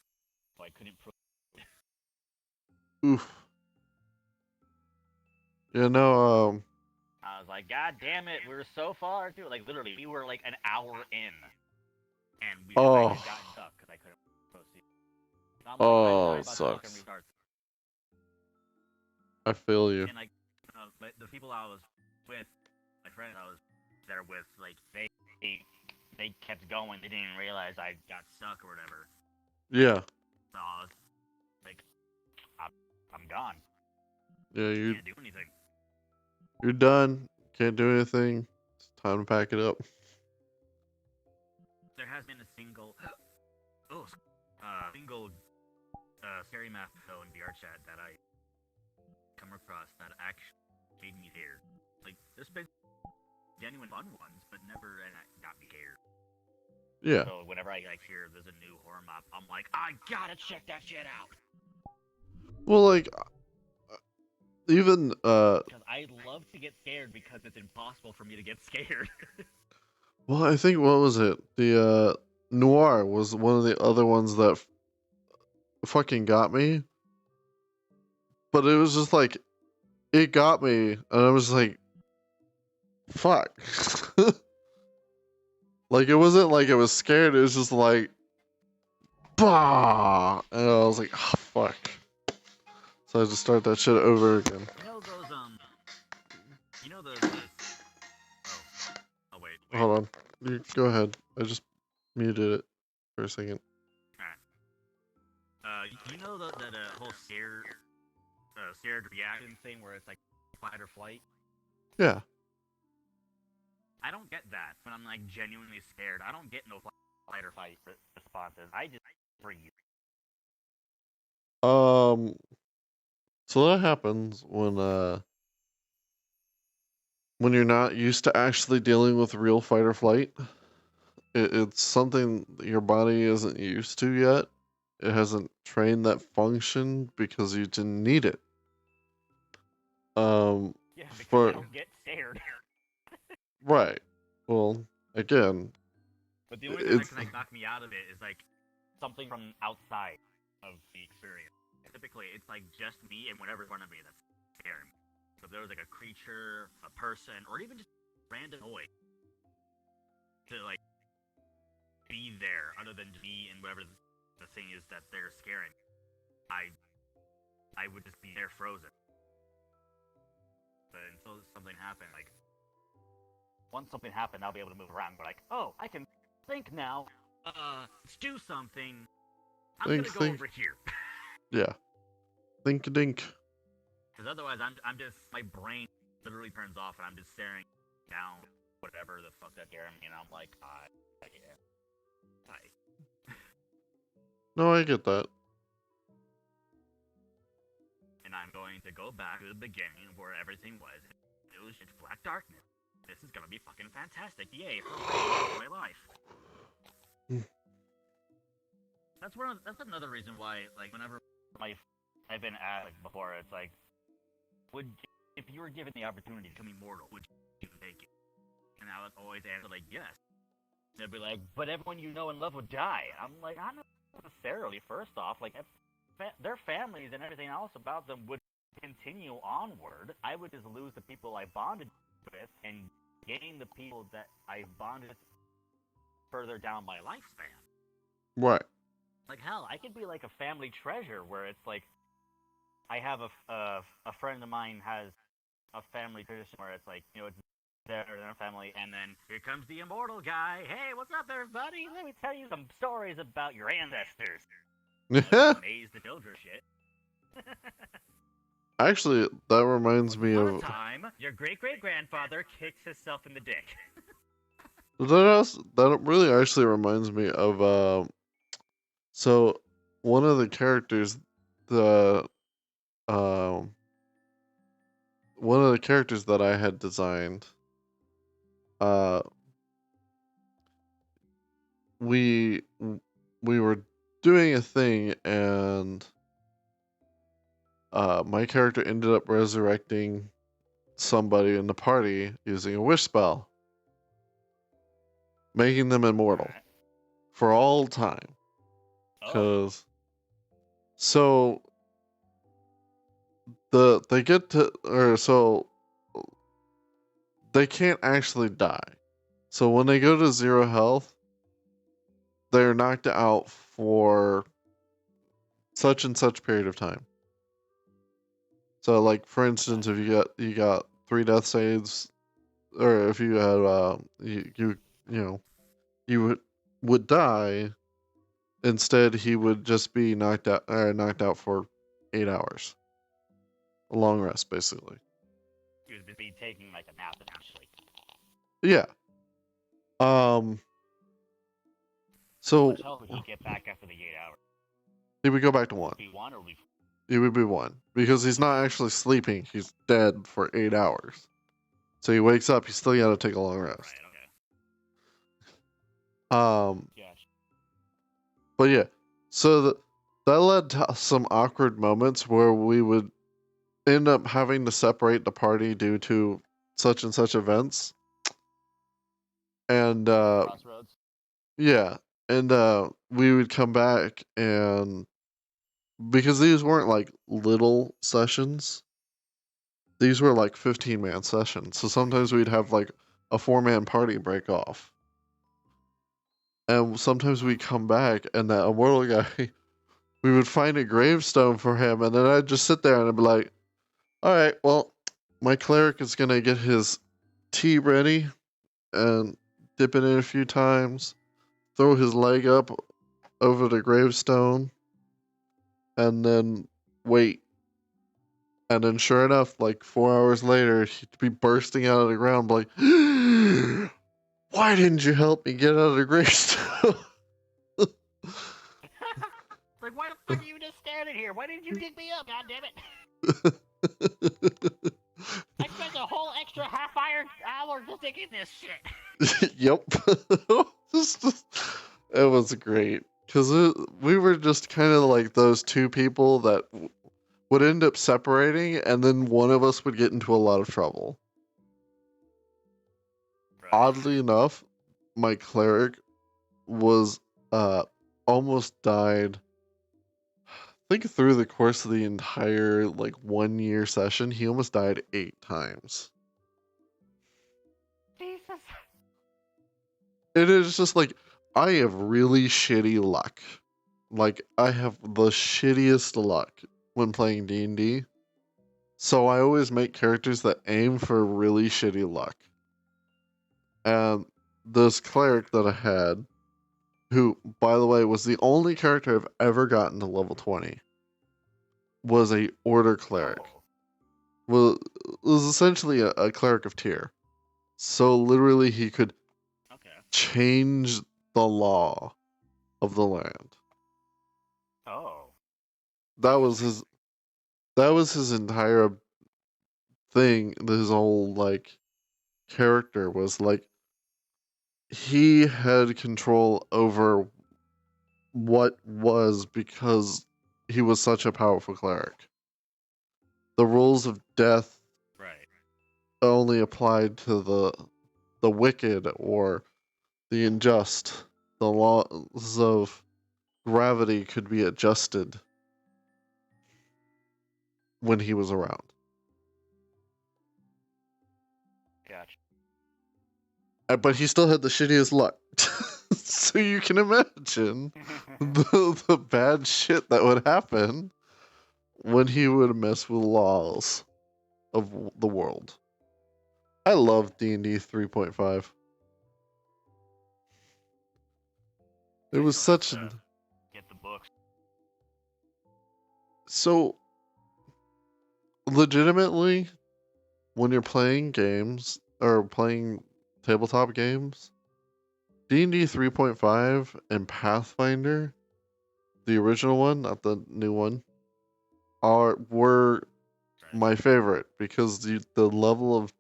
So I couldn't. Oof. Yeah, no. I was like, God damn it, we were so far through. Like, literally, we were like an hour in, and we got stuck because I couldn't proceed. So I'm like, It sucks. I feel you. And like, the people I was with, my friends I was there with, like they kept going. They didn't realize I got stuck or whatever. Yeah. So I was like, I'm gone. Yeah, Can't do anything. You're done. Can't do anything. It's time to pack it up. There has been a single, scary map though in VRChat that I come across that actually made me scared. Like, there's been genuine fun ones, but never got me scared. Yeah. So whenever I like hear there's a new horror map, I'm like, I gotta check that shit out. Well, like, even Because I love to get scared because it's impossible for me to get scared. Well, I think what was it? The Noir was one of the other ones that fucking got me. But it was just like it got me, and I was like, "Fuck!" Like it wasn't like I was scared. It was just like, "Bah!" And I was like, oh, "Fuck!" So I had to start that shit over again. You know those you know the oh wait. Hold on, you go ahead. I just muted it for a second. You know that whole scared reaction thing where it's like fight or flight? Yeah. I don't get that when I'm like genuinely scared. I don't get no fight or fight responses. I just freeze. So that happens when you're not used to actually dealing with real fight or flight. It's something that your body isn't used to yet. It hasn't trained that function because you didn't need it. Yeah, because for I don't get scared. right. Well, again, But the only thing that it's can like knock me out of it is like something from outside of the experience. Typically, it's like just me and whatever's in front of me that's scaring me. So if there was like a creature, a person, or even just random noise to like be there, other than me and whatever the thing is that they're scaring, I would just be there frozen. But until something happened, like once something happened, I'll be able to move around. But like, oh, I can think now. Let's do something. I'm gonna go over here. Yeah. Think dink. Because otherwise, I'm just my brain literally turns off and I'm just staring down whatever the fuck that scaring me, and I'm like, yeah, hi. No, I get that. And I'm going to go back to the beginning where everything was. It was just black darkness. This is gonna be fucking fantastic. Yay for my life. That's another reason why, like, whenever I've been asked like, before, it's like, if you were given the opportunity to become immortal, would you take it? And I would always answer like, yes. They'd be like, but everyone you know and love would die. And I'm like, not necessarily. First off, like, their families and everything else about them would continue onward. I would just lose the people I bonded with and gain the people that I bonded with further down my lifespan. Right. Like, hell, I could be like a family treasure where it's like, I have a friend of mine has a family tradition where it's like, you know, it's their family, and then here comes the immortal guy. Hey, what's up, everybody? Let me tell you some stories about your ancestors. Amaze the children shit. Actually, that reminds me One of time, your great-great-grandfather kicked himself in the dick. that really actually reminds me of so one of the characters one of the characters that I had designed, we were doing a thing, and my character ended up resurrecting somebody in the party using a wish spell, making them immortal for all time. So they get to, or so they can't actually die. So when they go to 0 health, they're knocked out for such and such period of time. So, like, for instance, if you got 3 death saves, or if you had you would die. Instead, he would just be knocked out for 8 hours. A long rest, basically. He would be taking like a nap, actually. Yeah. So How much health would he get back after the 8 hours? he would go back to 1. Be 1 or be... He would be 1 because he's not actually sleeping. He's dead for 8 hours. So he wakes up. He's still got to take a long rest. Right, okay. But yeah, so that led to some awkward moments where we would end up having to separate the party due to such and such events. And And Crossroads. yeah, and we would come back, and because these weren't like little sessions, these were like 15-man sessions. So sometimes we'd have like a 4-man party break off. And sometimes we'd come back, and that immortal guy, we would find a gravestone for him, and then I'd just sit there and I'd be like, all right, well, my cleric is going to get his tea ready and dip it in a few times, throw his leg up over the gravestone, and then wait. And then sure enough, like 4 hours later, he'd be bursting out of the ground like, why didn't you help me get out of the gravestone? Like, why the fuck are you just standing here? Why didn't you dig me up, goddammit? I spent a whole extra hour just digging this shit. Yep. It was great. Because we were just kind of like those two people that would end up separating, and then one of us would get into a lot of trouble. Right. Oddly enough, my cleric was almost died. I think through the course of the entire like 1 year session, he almost died 8 times. Jesus. It is just like, I have really shitty luck. Like, I have the shittiest luck when playing D&D. So I always make characters that aim for really shitty luck. And this cleric that I had, who, by the way, was the only character I've ever gotten to level 20, was a order cleric. Was essentially a cleric of tier. So literally he could change the law of the land. Oh. That was his entire thing. His whole like character was like, he had control over what was, because he was such a powerful cleric. The rules of death only applied to the wicked or the unjust. The laws of gravity could be adjusted when he was around. Gotcha. But he still had the shittiest luck. So you can imagine the bad shit that would happen when he would mess with laws of the world. I love D&D 3.5. It was such an... Get the books. So, legitimately, when you're playing games, or playing tabletop games, D&D 3.5 and Pathfinder, the original one, not the new one, were my favorite, because the level of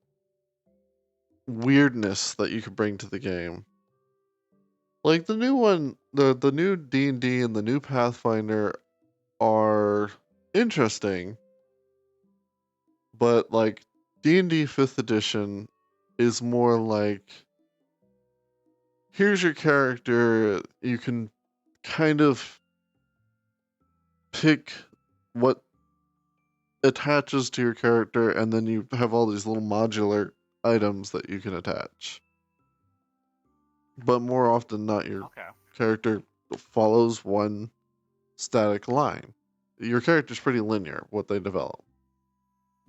weirdness that you could bring to the game. Like the new one, the new D&D and the new Pathfinder are interesting, but like D&D 5th edition is more like, here's your character, you can kind of pick what attaches to your character, and then you have all these little modular items that you can attach. But more often than not, your character follows one static line. Your character's pretty linear, what they develop,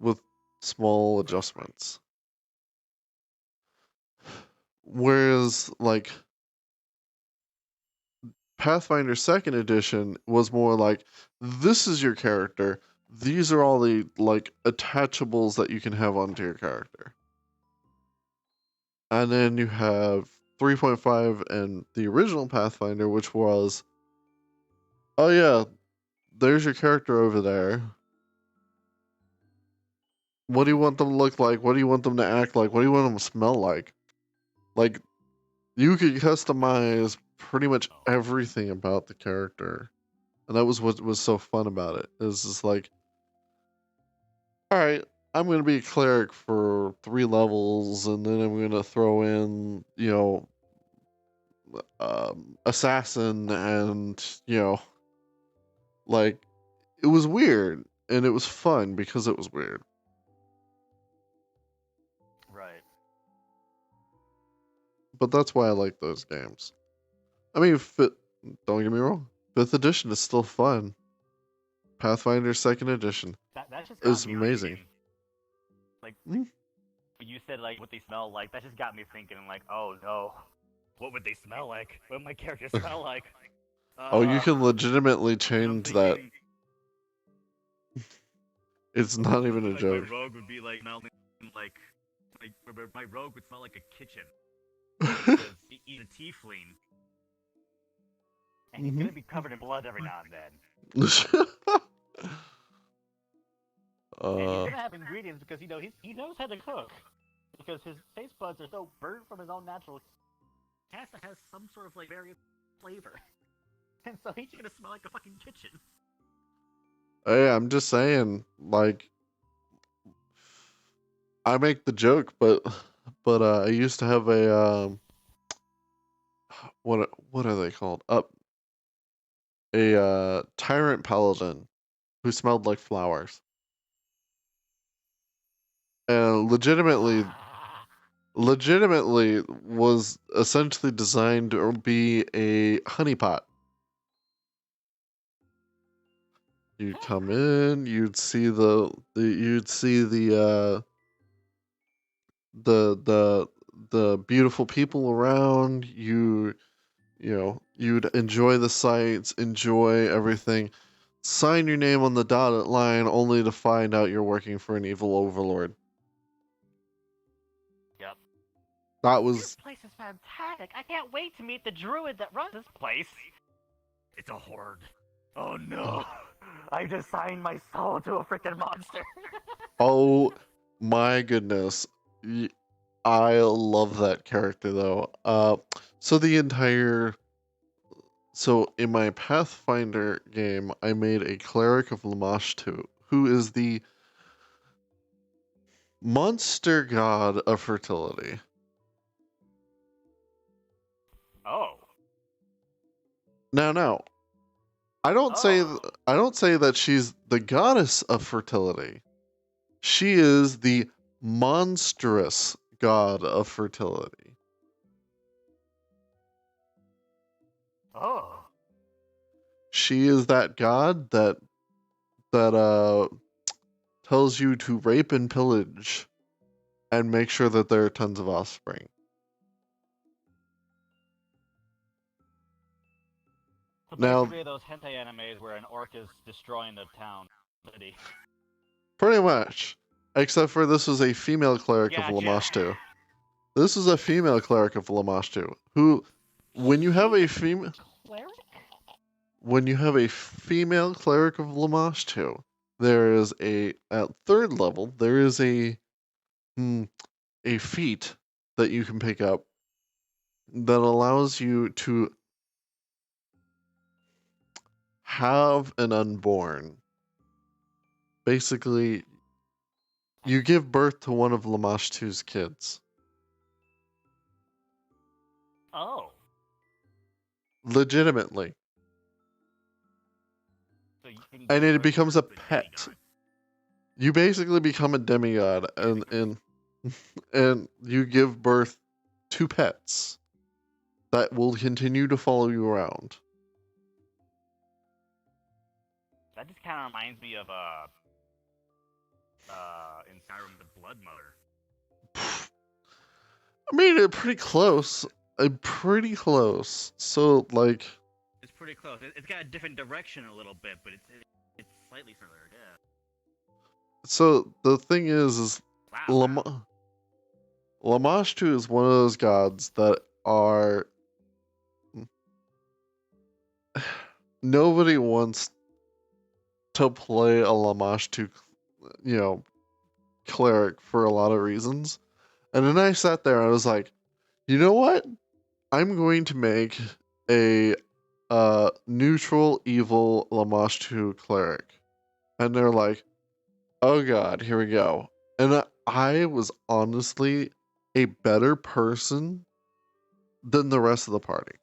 with small adjustments. Whereas, like, Pathfinder 2nd edition was more like, this is your character, these are all the, like, attachables that you can have onto your character. And then you have 3.5 and the original Pathfinder, which was, oh yeah, there's your character over there. What do you want them to look like? What do you want them to act like? What do you want them to smell like? Like, you could customize pretty much everything about the character. And that was what was so fun about it. It was just like, alright, I'm going to be a cleric for 3 levels, and then I'm going to throw in, you know, assassin, and like it was weird and it was fun because it was weird. Right. But that's why I like those games. I mean, don't get me wrong, 5th edition is still fun. Pathfinder 2nd edition That just is got me amazing. thinking. Like, when you said like what they smell like, that just got me thinking. Like, oh no, what would they smell like? What would my character smell like? Oh, you can legitimately I'm change that. thinking, It's not even a like joke. my rogue would be like smelling like my rogue would smell like a kitchen. Because he's a tiefling. And he's gonna be covered in blood every now and then. And he's gonna have ingredients because he knows how to cook. Because his taste buds are so burnt from his own natural. Pasta has some sort of like various flavor. And so he's gonna smell like a fucking kitchen. Hey, I'm just saying, like, I make the joke, but I used to have a what are they called? A tyrant paladin who smelled like flowers. And legitimately was essentially designed to be a honeypot. You'd come in, you'd see the beautiful people around you. You'd enjoy the sights, enjoy everything. Sign your name on the dotted line, only to find out you're working for an evil overlord. Yep. That was. This place is fantastic. I can't wait to meet the druid that runs this place. It's a horde. Oh no. I just signed my soul to a freaking monster. Oh my goodness. I love that character though. So in my Pathfinder game, I made a cleric of Lamashtu, who is the monster god of fertility. Oh. Now, I don't say that she's the goddess of fertility. She is the monstrous god of fertility. Oh. She is that god that tells you to rape and pillage and make sure that there are tons of offspring. So Now, basically those hentai animes where an orc is destroying the town, city. pretty much. Except for this is a female cleric of Lamashtu. This is a female cleric of Lamashtu, who, when you have a female cleric of Lamashtu, there is at 3rd level, there is a feat that you can pick up that allows you to have an unborn. Basically, you give birth to one of Lamashtu's kids. Oh. Legitimately. So And it becomes a pet. You basically become a demigod, and you give birth to pets that will continue to follow you around. That just kind of reminds me of in Skyrim, the Blood Mother. I mean, pretty close. Pretty close. So, like, It's pretty close. It's got a different direction a little bit, but it's slightly similar. Yeah. so the thing is Lamashtu is one of those gods that are nobody wants to play a Lamashtu, cleric for a lot of reasons. And then I sat there and I was like, you know what? I'm going to make a neutral evil Lamashtu cleric. And they're like, oh god, here we go. And I was honestly a better person than the rest of the party.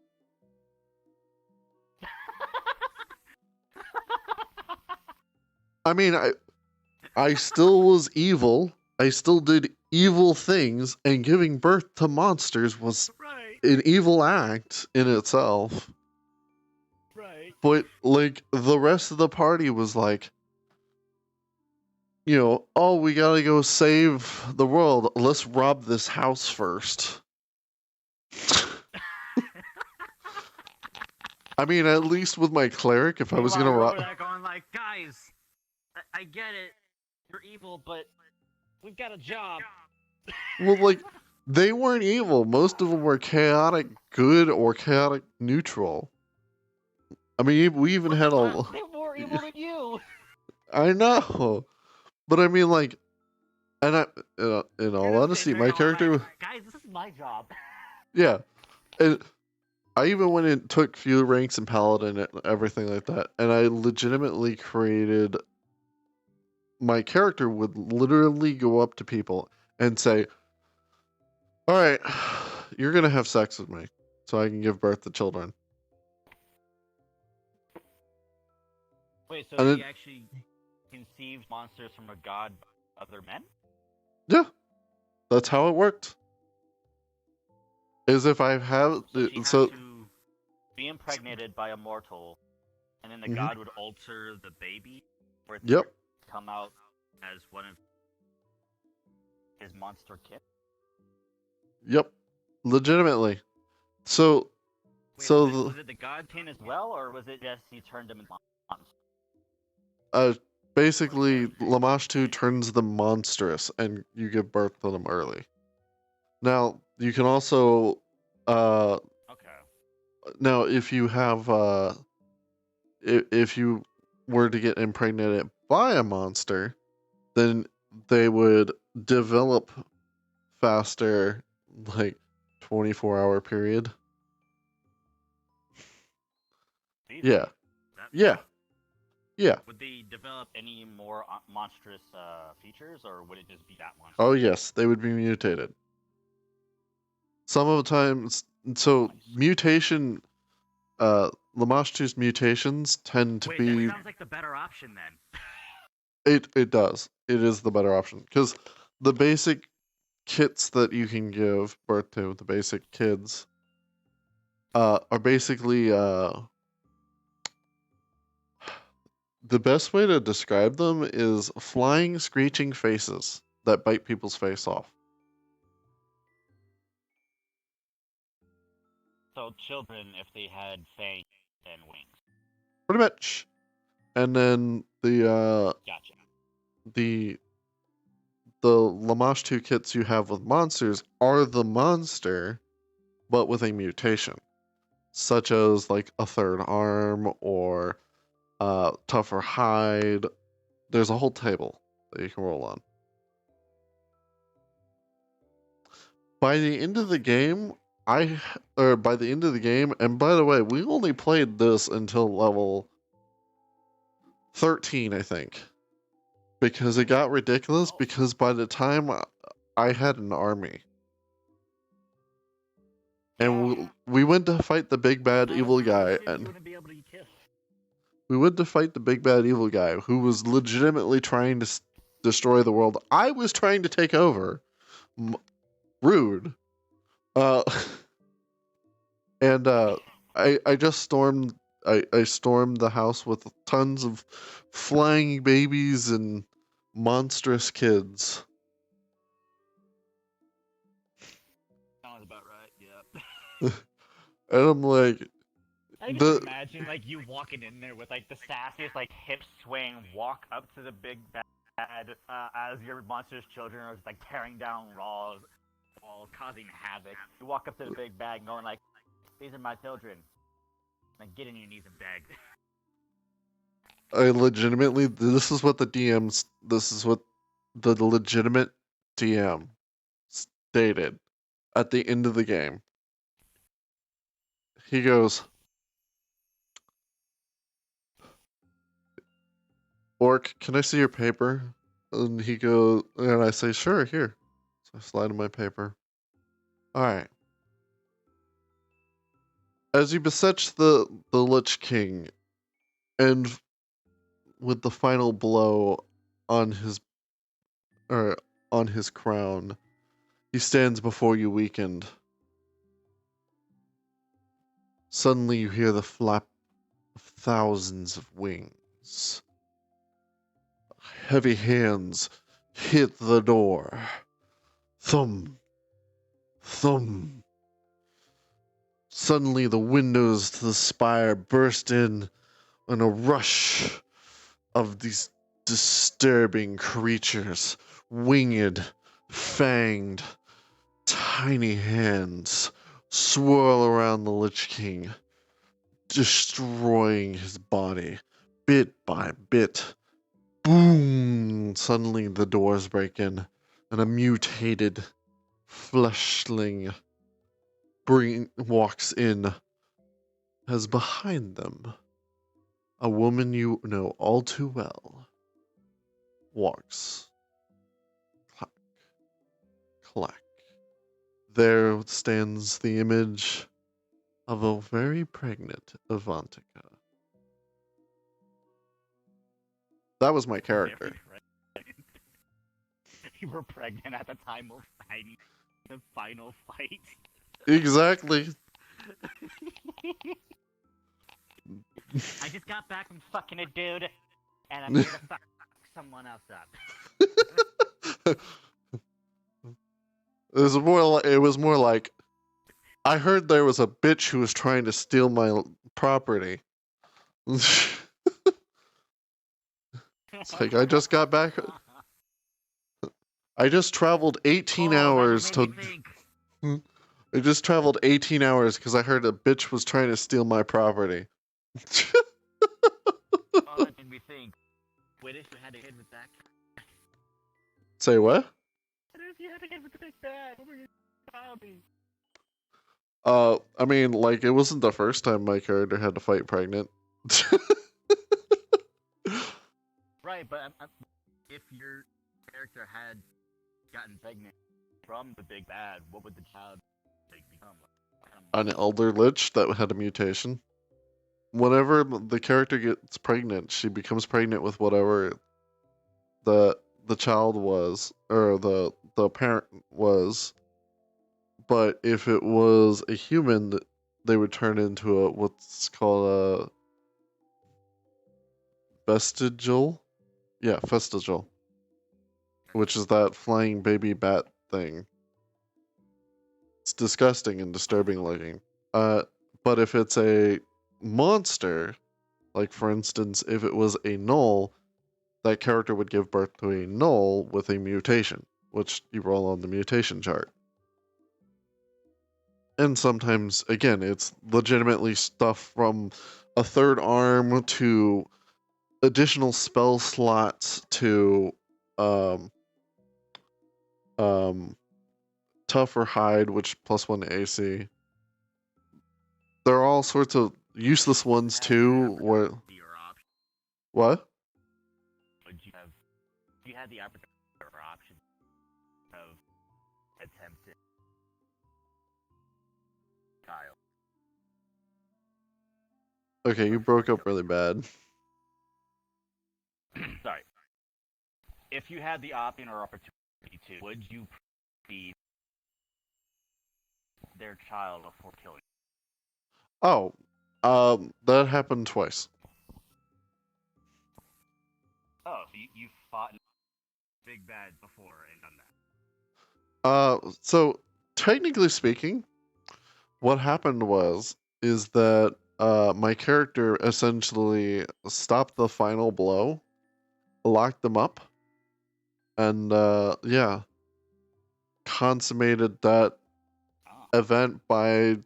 I mean, I still was evil. I still did evil things, and giving birth to monsters was an evil act in itself. Right. But, like, the rest of the party was like, you know, oh, we gotta go save the world. Let's rob this house first. I mean, at least with my cleric, if I was gonna Meanwhile, rob. you're over there going like, guys, I get it, you're evil, but we've got a job. Well, like, they weren't evil. Most of them were chaotic good or chaotic neutral. I mean, we even had a. They're more evil than you. I know, but I mean, like, and in all honesty, my character, Guys, this is my job. yeah, and I even went and took few ranks in paladin and everything like that, and I legitimately created. My character would literally go up to people and say, "All right, you're gonna have sex with me, so I can give birth to children." Wait, so And he then, actually conceived monsters from a god other men? yeah, that's how it worked. Is if I have So she had so. to be impregnated by a mortal, and then the Mhm. god would alter the baby for it to Yep. come out as one of his monster kids. Yep. Legitimately. So. Wait, so was it the god kin as well, or was it just he turned him into monsters? Basically, Lamash 2 turns them monstrous, and you give birth to them early. Now, you can also, Okay. now if you have, if you were to get impregnated by a monster, then they would develop faster, like 24-hour period. Yeah. Yeah. Yeah. Would they develop any more monstrous features, or would it just be that one? Oh yes, they would be mutated. Some of the times, so mutation, Lamash 2's mutations tend to Wait, be. that sounds like the better option then. It does. It is the better option because the basic kits that you can give birth to, the basic kids, are basically the best way to describe them is flying, screeching faces that bite people's face off. So children, if they had fangs and wings. Pretty much. And then the Gotcha. the Lamash 2 kits you have with monsters are the monster, but with a mutation, such as like a third arm or tougher hide. There's a whole table that you can roll on. By the end of the game, and by the way, we only played this until level 13, I think. Because it got ridiculous, because by the time I had an army. And we went to fight the big bad evil guy, and we went to fight the big bad evil guy who was legitimately trying to destroy the world. I was trying to take over. Rude. And I just stormed. I stormed the house with tons of flying babies and monstrous kids. Sounds about right. Yeah. And I'm like, I can just imagine like you walking in there with like the sassiest like hip swing walk up to the big bad as your monstrous children are just like tearing down walls, causing havoc. You walk up to the big bad and going like, "These are my children." Like get on your knees and beg. I legitimately, this is what the legitimate DM stated at the end of the game. He goes, "Orc, can I see your paper?" And he goes, and I say, "Sure, here." So I slide him my paper. Alright. As you beseech the Lich King and with the final blow on his on his crown, he stands before you weakened. Suddenly you hear the flap of thousands of wings. Heavy hands hit the door. Thump, thump. Suddenly the windows to the spire burst in a rush of these disturbing creatures. Winged, fanged, tiny hands swirl around the Lich King, destroying his body bit by bit. Boom! Suddenly the doors break in, and a mutated fleshling walks in, as behind them a woman you know all too well walks. Clack, clack. There stands the image of a very pregnant Avantika. That was my character. You were pregnant at the time of fighting the final fight. Exactly. I just got back from fucking a dude, and I'm here to fuck someone else up. It was more like, I heard there was a bitch who was trying to steal my property. It's like, I just got back. I just traveled 18 hours to. I just traveled 18 hours because I heard a bitch was trying to steal my property. Oh, that made me think. What if you had a kid with that? Say what? What if you had a kid with the big bad? What were you child be? I mean, like, it wasn't the first time my character had to fight pregnant. Right, but if your character had gotten pregnant from the big bad, what would the child become? An elder lich that had a mutation. Whenever the character gets pregnant, she becomes pregnant with whatever the child was, or the parent was. But if it was a human, they would turn into what's called a vestigial. Yeah, vestigial. Which is that flying baby bat thing. It's disgusting and disturbing looking. But if it's a monster, like for instance, if it was a null, that character would give birth to a null with a mutation, which you roll on the mutation chart. And sometimes, again, it's legitimately stuff from a third arm to additional spell slots to tougher hide, which +1 AC. There are all sorts of useless ones too. Where what? Would you have? If you had the opportunity or option of attempted child. Okay, you broke up really bad. Sorry. If you had the option or opportunity to, would you be their child before killing? Oh, that happened twice. Oh, so you fought big bad before and done that. So technically speaking, what happened is that my character essentially stopped the final blow, locked them up, and yeah, consummated that event by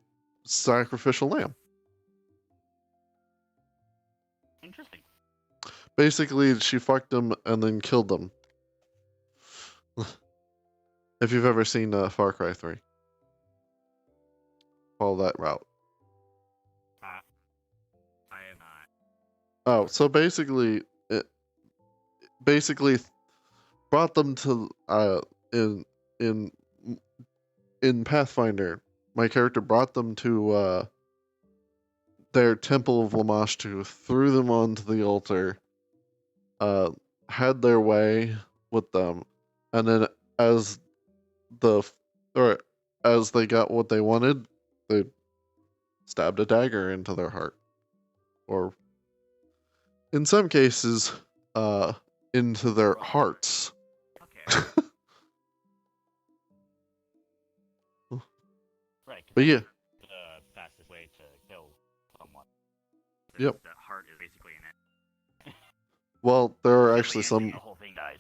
sacrificial lamb. Interesting. Basically, she fucked them and then killed them. If you've ever seen Far Cry 3. Follow that route. I am not. Oh, so basically, it brought them to in Pathfinder. My character brought them to their Temple of Lamashtu, threw them onto the altar, had their way with them, and then as as they got what they wanted, they stabbed a dagger into their heart, or in some cases, into their hearts. Right. But yeah. The fastest way to kill someone. Yep. The heart is basically in it. Well, there are actually The some. whole thing dies.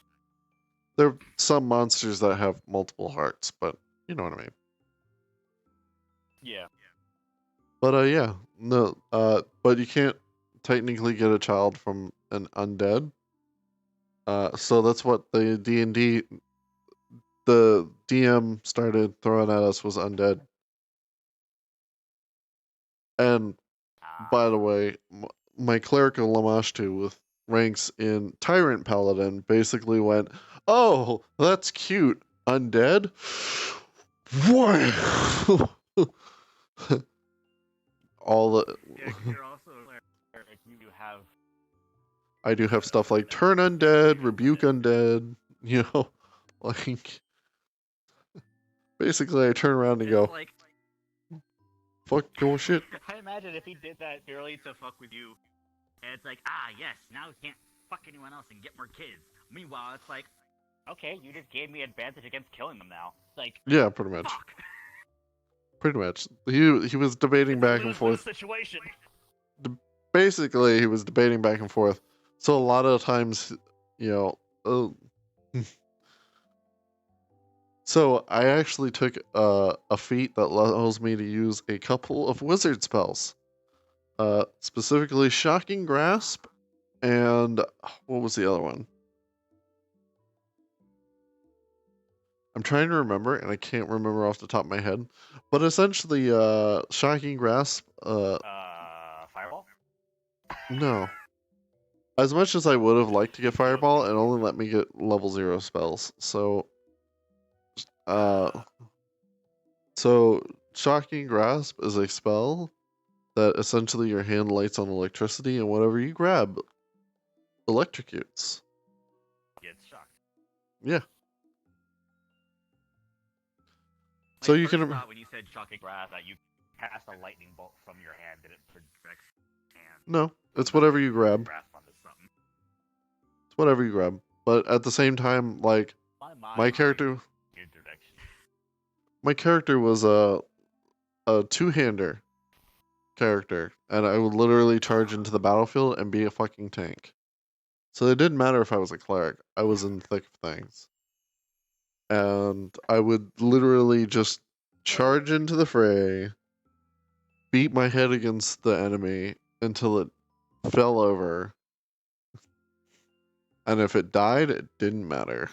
There are some monsters that have multiple hearts, but you know what I mean. Yeah. But yeah, no. But you can't technically get a child from an undead. So that's what the D&D, the DM started throwing at us was undead. And by the way, my cleric of Lamashtu with ranks in Tyrant Paladin basically went, "Oh, that's cute. Undead? What?" All the. Yeah, 'cause you're also like you have. I do have stuff like turn undead, rebuke undead. You know, like basically I turn around and go, Like, "Fuck your shit." I imagine if he did that purely to fuck with you, and it's like, yes, now he can't fuck anyone else and get more kids. Meanwhile, it's like, okay, you just gave me advantage against killing them now. It's like, Yeah, pretty much. Fuck. Pretty much. He was debating back and forth. Situation. Basically, he was debating back and forth. So a lot of times, you know, so I actually took a feat that allows me to use a couple of wizard spells. Specifically Shocking Grasp, and what was the other one? I'm trying to remember, and I can't remember off the top of my head. But essentially, Shocking Grasp. Fireball? No. As much as I would have liked to get Fireball, it only let me get level 0 spells. So, Shocking Grasp is a spell that essentially your hand lights on electricity, and whatever you grab electrocutes. Gets shocked. Yeah. So you can. Thought when you said shocking grasp that you cast a lightning bolt from your hand and it projects hand. No, it's whatever you grab. Grasp onto something. It's whatever you grab. But at the same time, like my character. My character was a two-hander character, and I would literally charge into the battlefield and be a fucking tank. So it didn't matter if I was a cleric. I was in the thick of things. And I would literally just charge into the fray, beat my head against the enemy until it fell over. And if it died, it didn't matter.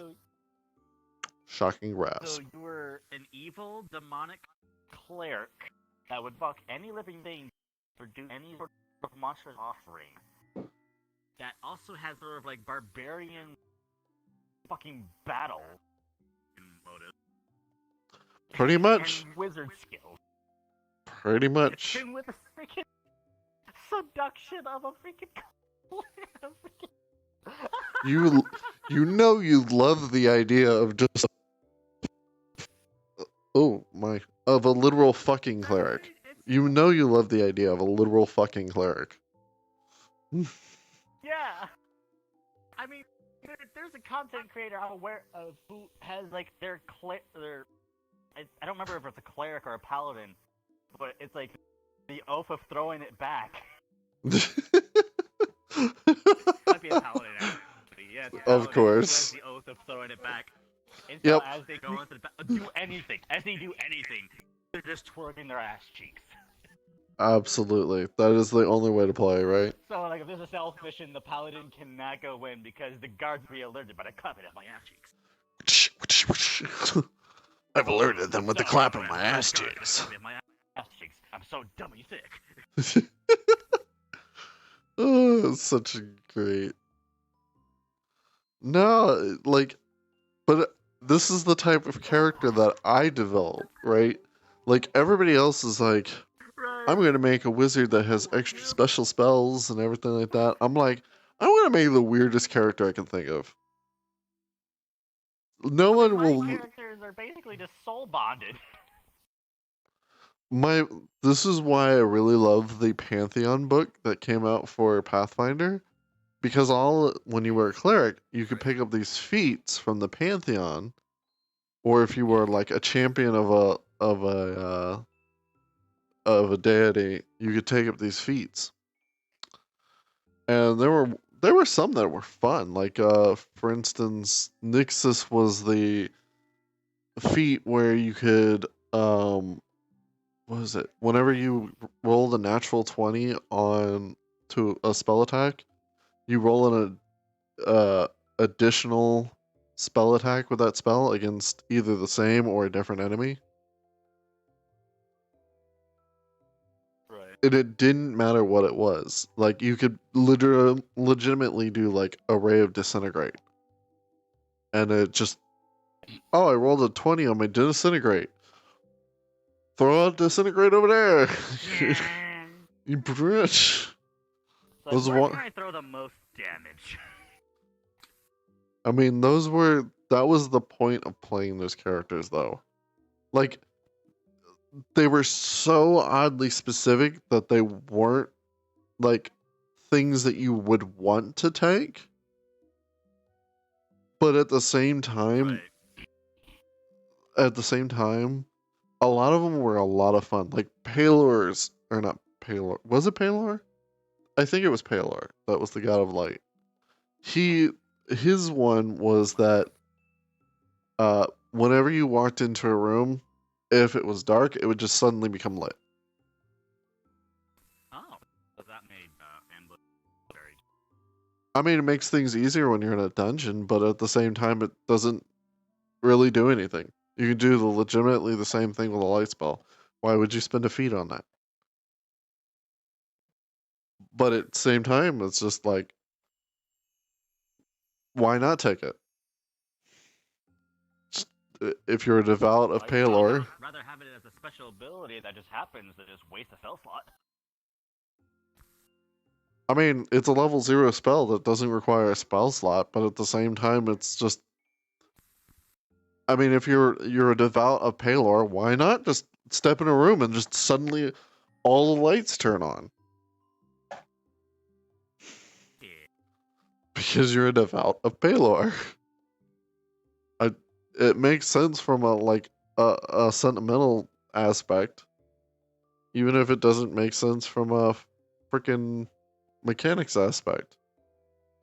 Shocking Grasp. So you were an evil, demonic cleric that would fuck any living thing or do any sort of monstrous offering. That also has sort of like barbarian fucking battle motive. Pretty much. And wizard skills. Pretty much. And with a freaking seduction of a freaking You know you love the idea of just of a literal fucking cleric. You know you love the idea of a literal fucking cleric. Yeah. I mean, there's a content creator I'm aware of who has like their I don't remember if it's a cleric or a paladin, but it's like the oath of throwing it back. Might be a paladin, actually. Yeah, it's a paladin Of course. who has the oath of throwing it back. And Yep. so as they go into do anything, they're just twerking their ass cheeks. Absolutely. That is the only way to play, right? So like if there's a stealth mission, the paladin cannot go in because the guards will be alerted by the clapping of my ass cheeks. I've alerted them with the clap of my ass cheeks. My ass cheeks. I'm so dummy thick. Oh, it's such a great. No, like, but this is the type of character that I develop, right? Like, everybody else is like, I'm going to make a wizard that has extra special spells and everything like that. I'm like, I'm gonna make the weirdest character I can think of. No I one mean, my will. characters are basically just soul bonded. This is why I really love the Pantheon book that came out for Pathfinder, because when you were a cleric, you could pick up these feats from the Pantheon, or if you were like a champion of a deity, you could take up these feats. And there were some that were fun. Like for instance, Nixus was the feat where you could what was it? Whenever you roll a natural 20 on to a spell attack, you roll an additional spell attack with that spell against either the same or a different enemy. Right. And it didn't matter what it was. Like you could legitimately do like a ray of disintegrate. And it just I rolled a 20 on my disintegrate. Throw out disintegrate over there. You bitch. Like, where can I throw the most damage? I mean, that was the point of playing those characters though. Like they were so oddly specific that they weren't like things that you would want to take. But at the same time, a lot of them were a lot of fun. Like Palor's, or not Palor. Was it Palor? I think it was Palor. That was the god of light. His one was that whenever you walked into a room, if it was dark, it would just suddenly become lit. Oh, so that made ambush very. I mean, it makes things easier when you're in a dungeon, but at the same time, it doesn't really do anything. You can do legitimately the same thing with a light spell. Why would you spend a feat on that? But at the same time, it's just like, why not take it? If you're a devout of Palor. I'd rather have it as a special ability that just happens than just waste a spell slot. I mean, it's a level 0 spell that doesn't require a spell slot, but at the same time, it's just. I mean, if you're a devout of Palor, why not just step in a room and just suddenly all the lights turn on? Yeah. Because you're a devout of Palor. It makes sense from a sentimental aspect, even if it doesn't make sense from a freaking mechanics aspect.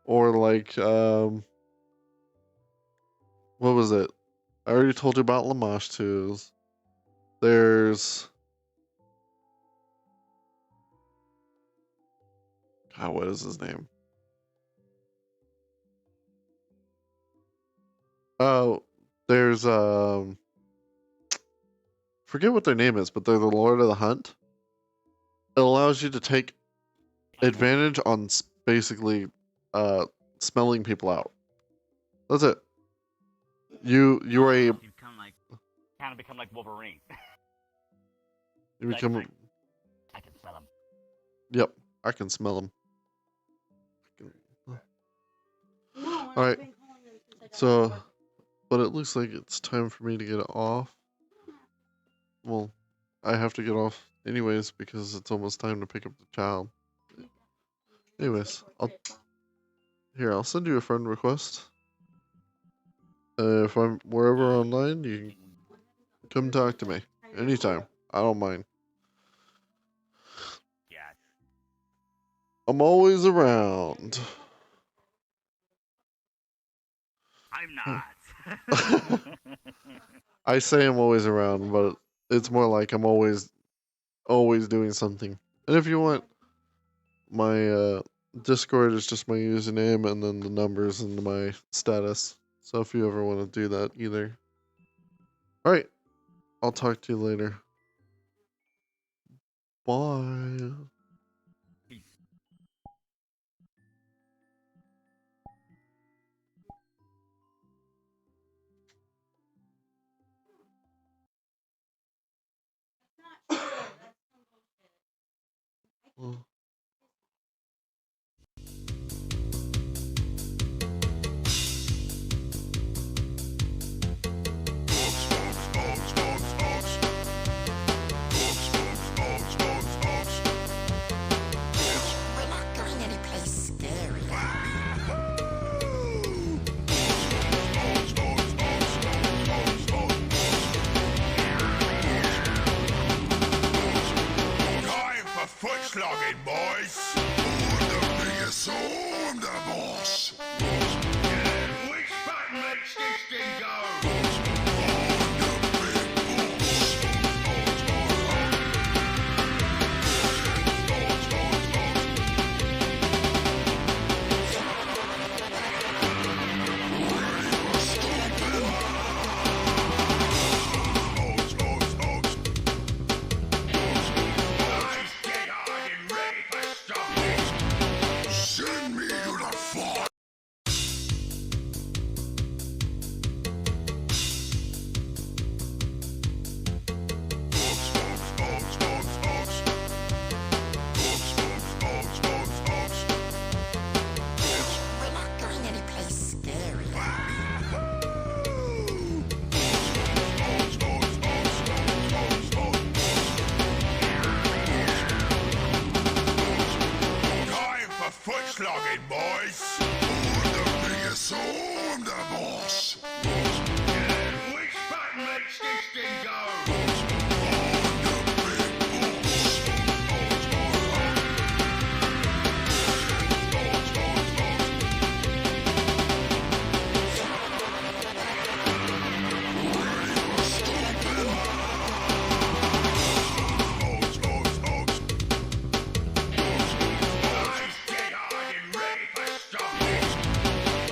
Or like, what was it? I already told you about Lamash twos. There's, God, what is his name? Oh, there's forget what their name is, but they're the Lord of the Hunt. It allows you to take advantage on basically smelling people out. That's it. You are a. You kind of become like Wolverine. You become. I can smell him. Yep, I can smell them. All right. So, but it looks like it's time for me to get off. Well, I have to get off anyways because it's almost time to pick up the child. Anyways, I'll send you a friend request. If I'm wherever online, you can come talk to me anytime. I don't mind. Yeah. I'm always around. I'm not. I say I'm always around, but it's more like I'm always doing something. And if you want, my Discord is just my username and then the numbers and my status. So if you ever want to do that either. All right. I'll talk to you later. Bye. Well. foot slogging, boys. The biggest I'm the boss. Which button makes this thing go? Send me to the fire. We're not going anyplace scary. Time for foot slogging, boys. The biggest I'm the boss. Which button makes this thing go?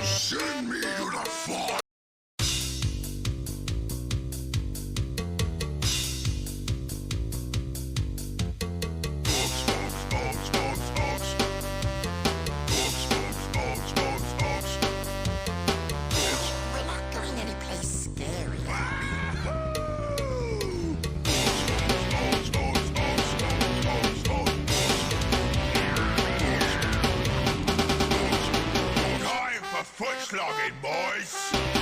Send me to the fire. We're not going anyplace scary. Time for foot slogging, boys.